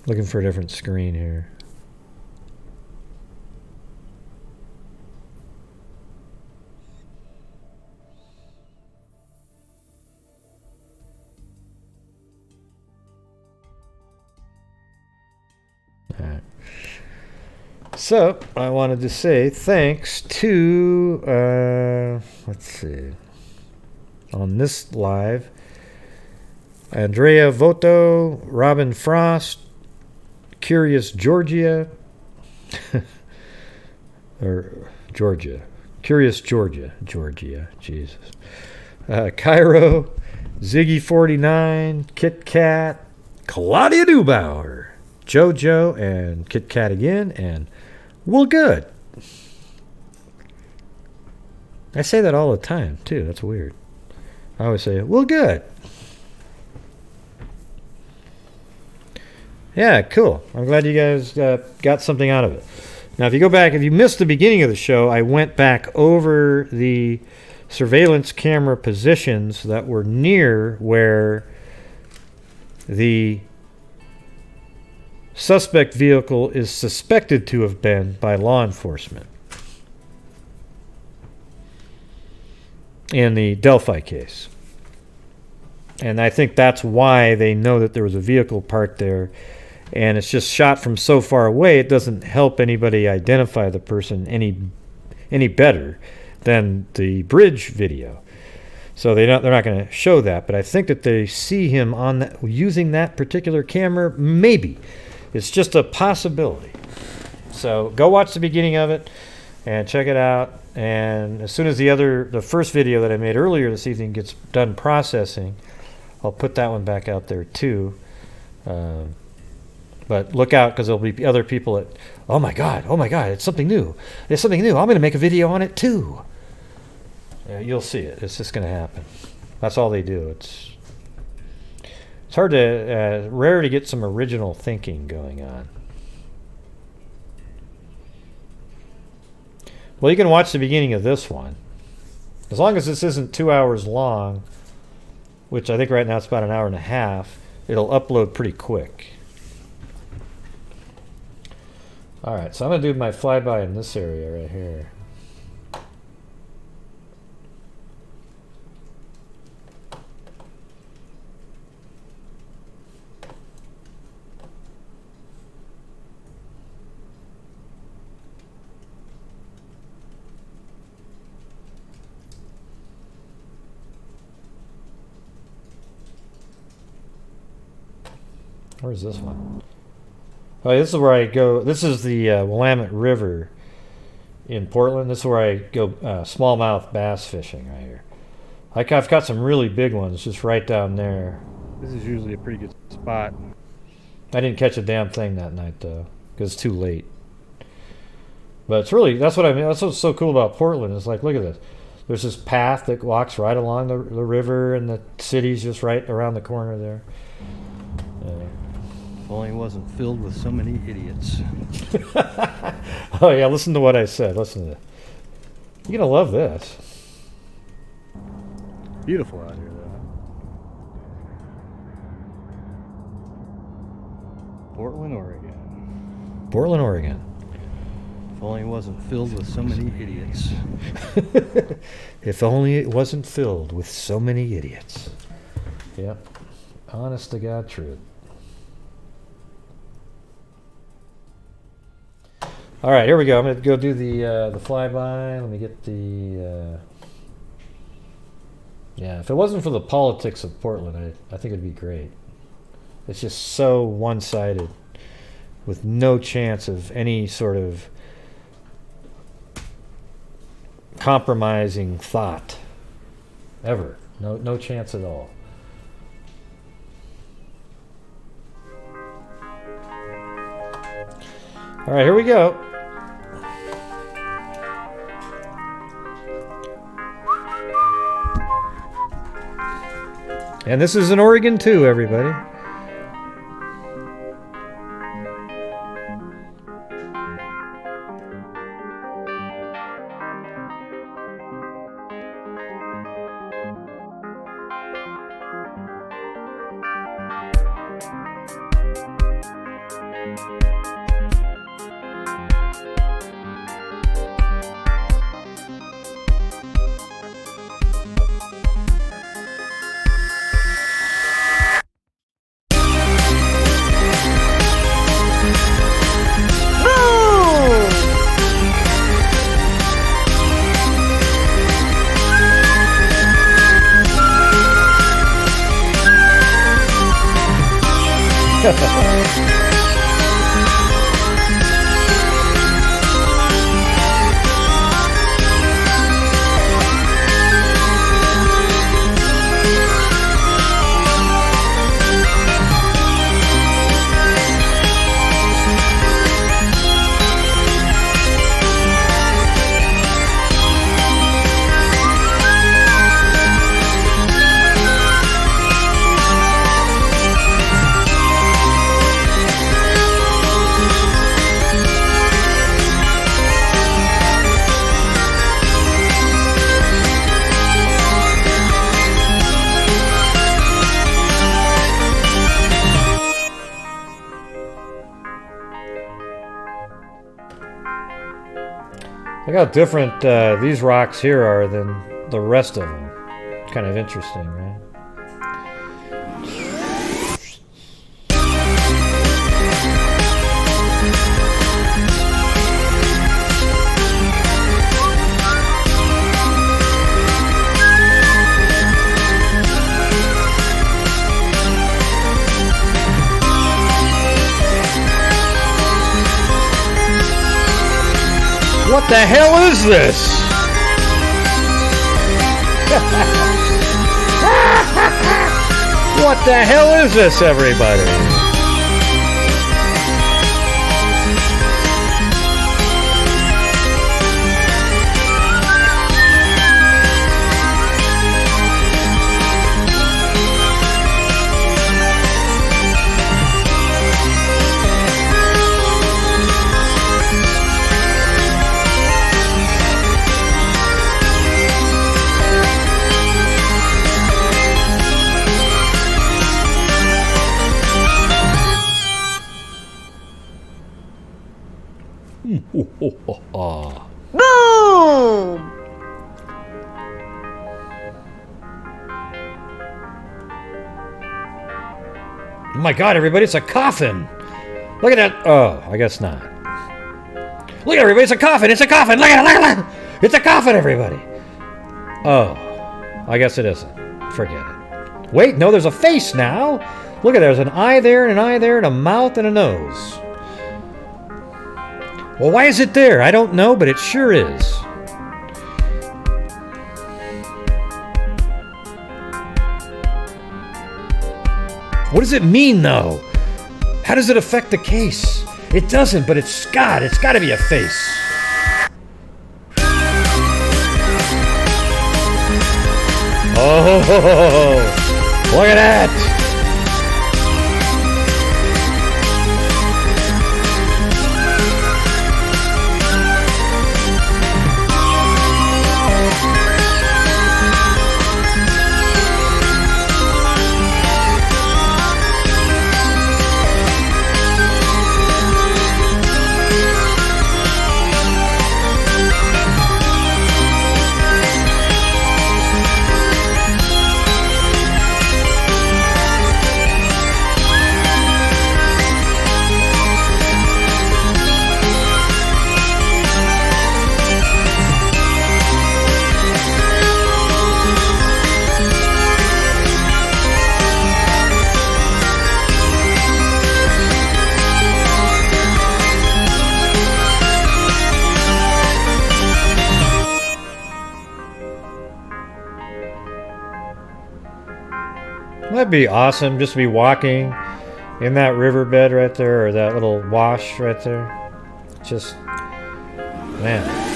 A: Looking for a different screen here. All right. So I wanted to say thanks to let's see, on this live, Andrea Voto, Robin Frost, Curious Georgia, or Georgia, Curious Georgia, Jesus, Cairo, Ziggy 49, Kit Kat, Claudia Neubauer, JoJo, and Kit Kat again, and well, good. I say that all the time, too. That's weird. I always say, well, good. Yeah, cool. I'm glad you guys got something out of it. Now, if you go back, if you missed the beginning of the show, I went back over the surveillance camera positions that were near where the suspect vehicle is suspected to have been by law enforcement in the Delphi case. And I think that's why they know that there was a vehicle parked there, and it's just shot from so far away it doesn't help anybody identify the person any better than the bridge video. So they're not going to show that, but I think that they see him on that, using that particular camera, maybe. It's just a possibility. So go watch the beginning of it and check it out. And as soon as the first video that I made earlier this evening gets done processing, I'll put that one back out there too. But look out, because there'll be other people that, oh my God, it's something new. It's something new. I'm going to make a video on it too. You'll see it. It's just going to happen. That's all they do. It's hard to, rare to get some original thinking going on. Well, you can watch the beginning of this one. As long as this isn't 2 hours long, which I think right now it's about an hour and a half, it'll upload pretty quick. Alright, so I'm going to do my flyby in this area right here. Where's this one? Oh, this is where I go. This is the Willamette River in Portland. This is where I go smallmouth bass fishing right here. I've got some really big ones just right down there.
H: This is usually a pretty good spot.
A: I didn't catch a damn thing that night though, because it's too late. But it's really, that's what I mean. That's what's so cool about Portland. It's like, look at this. There's this path that walks right along the river, and the city's just right around the corner there.
H: If only it wasn't filled with so many idiots.
A: Oh yeah, listen to what I said. Listen to that. You're gonna love this.
H: Beautiful out here, though. Portland, Oregon.
A: Portland, Oregon.
H: If only it wasn't filled with so many idiots.
A: If only it wasn't filled with so many idiots. Yep. Honest to God truth. All right, here we go. I'm going to go do the flyby. Let me get the... yeah, if it wasn't for the politics of Portland, I think it'd be great. It's just so one-sided, with no chance of any sort of compromising thought. Ever. No chance at all. All right, here we go. And this is in Oregon too, everybody. Look how different these rocks here are than the rest of them. Kind of interesting, right? What the hell is this? What the hell is this, everybody?
E: Boom!
A: Oh my god, everybody, it's a coffin! Look at that! Oh, I guess not. Look at everybody, it's a coffin! It's a coffin! Look at it! Look at it! It's a coffin, everybody! Oh, I guess it isn't. Forget it. Wait, no, there's a face now! Look at there's an eye there, and an eye there, and a mouth, and a nose. Well, why is it there? I don't know, but it sure is. What does it mean, though? How does it affect the case? It doesn't, but it's got to be a face. Oh, look at that. That'd be awesome, just to be walking in that riverbed right there, or that little wash right there. Just, man.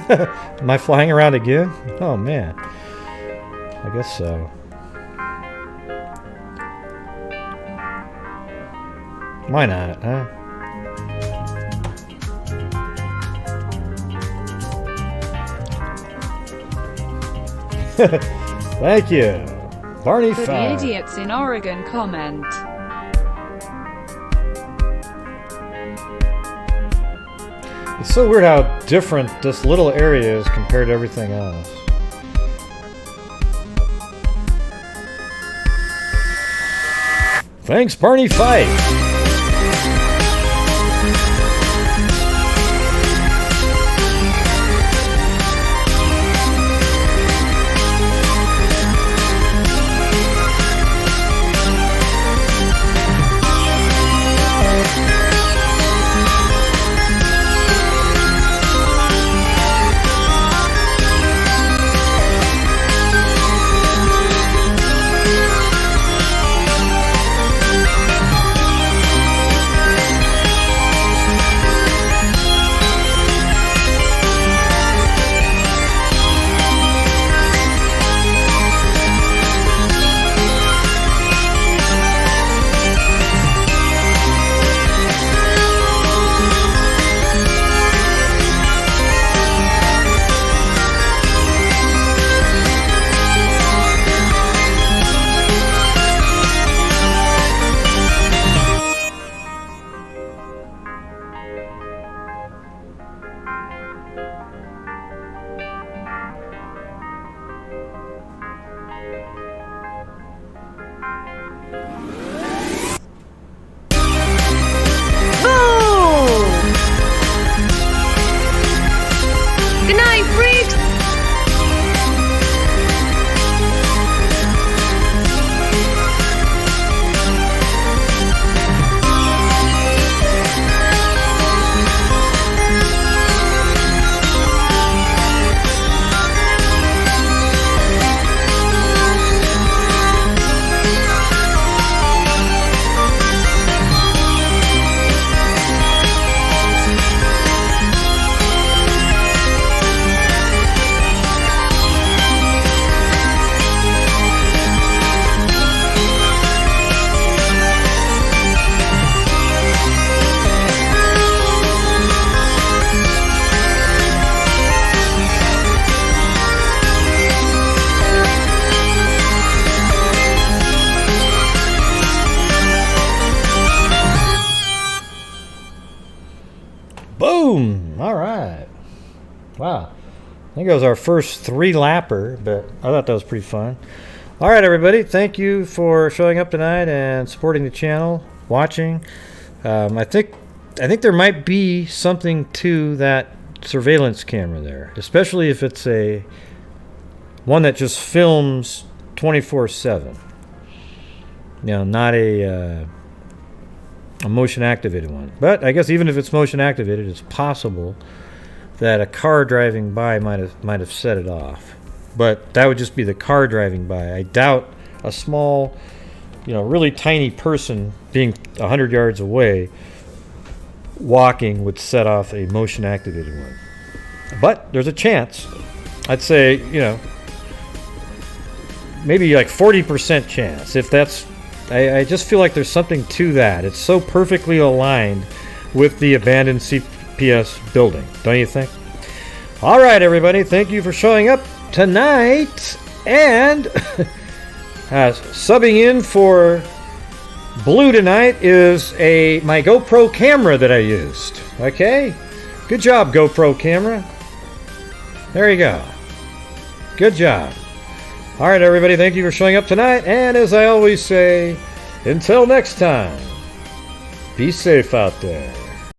A: Am I flying around again? Oh man. I guess so. Why not, huh? Thank you. Barney
B: For the
A: 5.
B: idiots in Oregon comment.
A: It's so weird how different this little area is compared to everything else. Thanks, Barney Fife.
I: Good night, freaks!
A: Boom! All right. Wow. I think it was our first 3-lapper, but I thought that was pretty fun. All right, everybody. Thank you for showing up tonight and supporting the channel, watching. I think there might be something to that surveillance camera there, especially if it's a one that just films 24/7. You know, not a motion activated one. But I guess even if it's motion activated, it's possible that a car driving by might have set it off. But that would just be the car driving by. I doubt a small, really tiny person being 100 yards away walking would set off a motion activated one. But there's a chance. I'd say, maybe like 40% chance. If that's, I just feel like there's something to that. It's so perfectly aligned with the abandoned CPS building, don't you think? All right, everybody. Thank you for showing up tonight. And subbing in for Blue tonight is my GoPro camera that I used. Okay? Good job, GoPro camera. There you go. Good job. All right, everybody. Thank you for showing up tonight. And as I always say, until next time, be safe out there.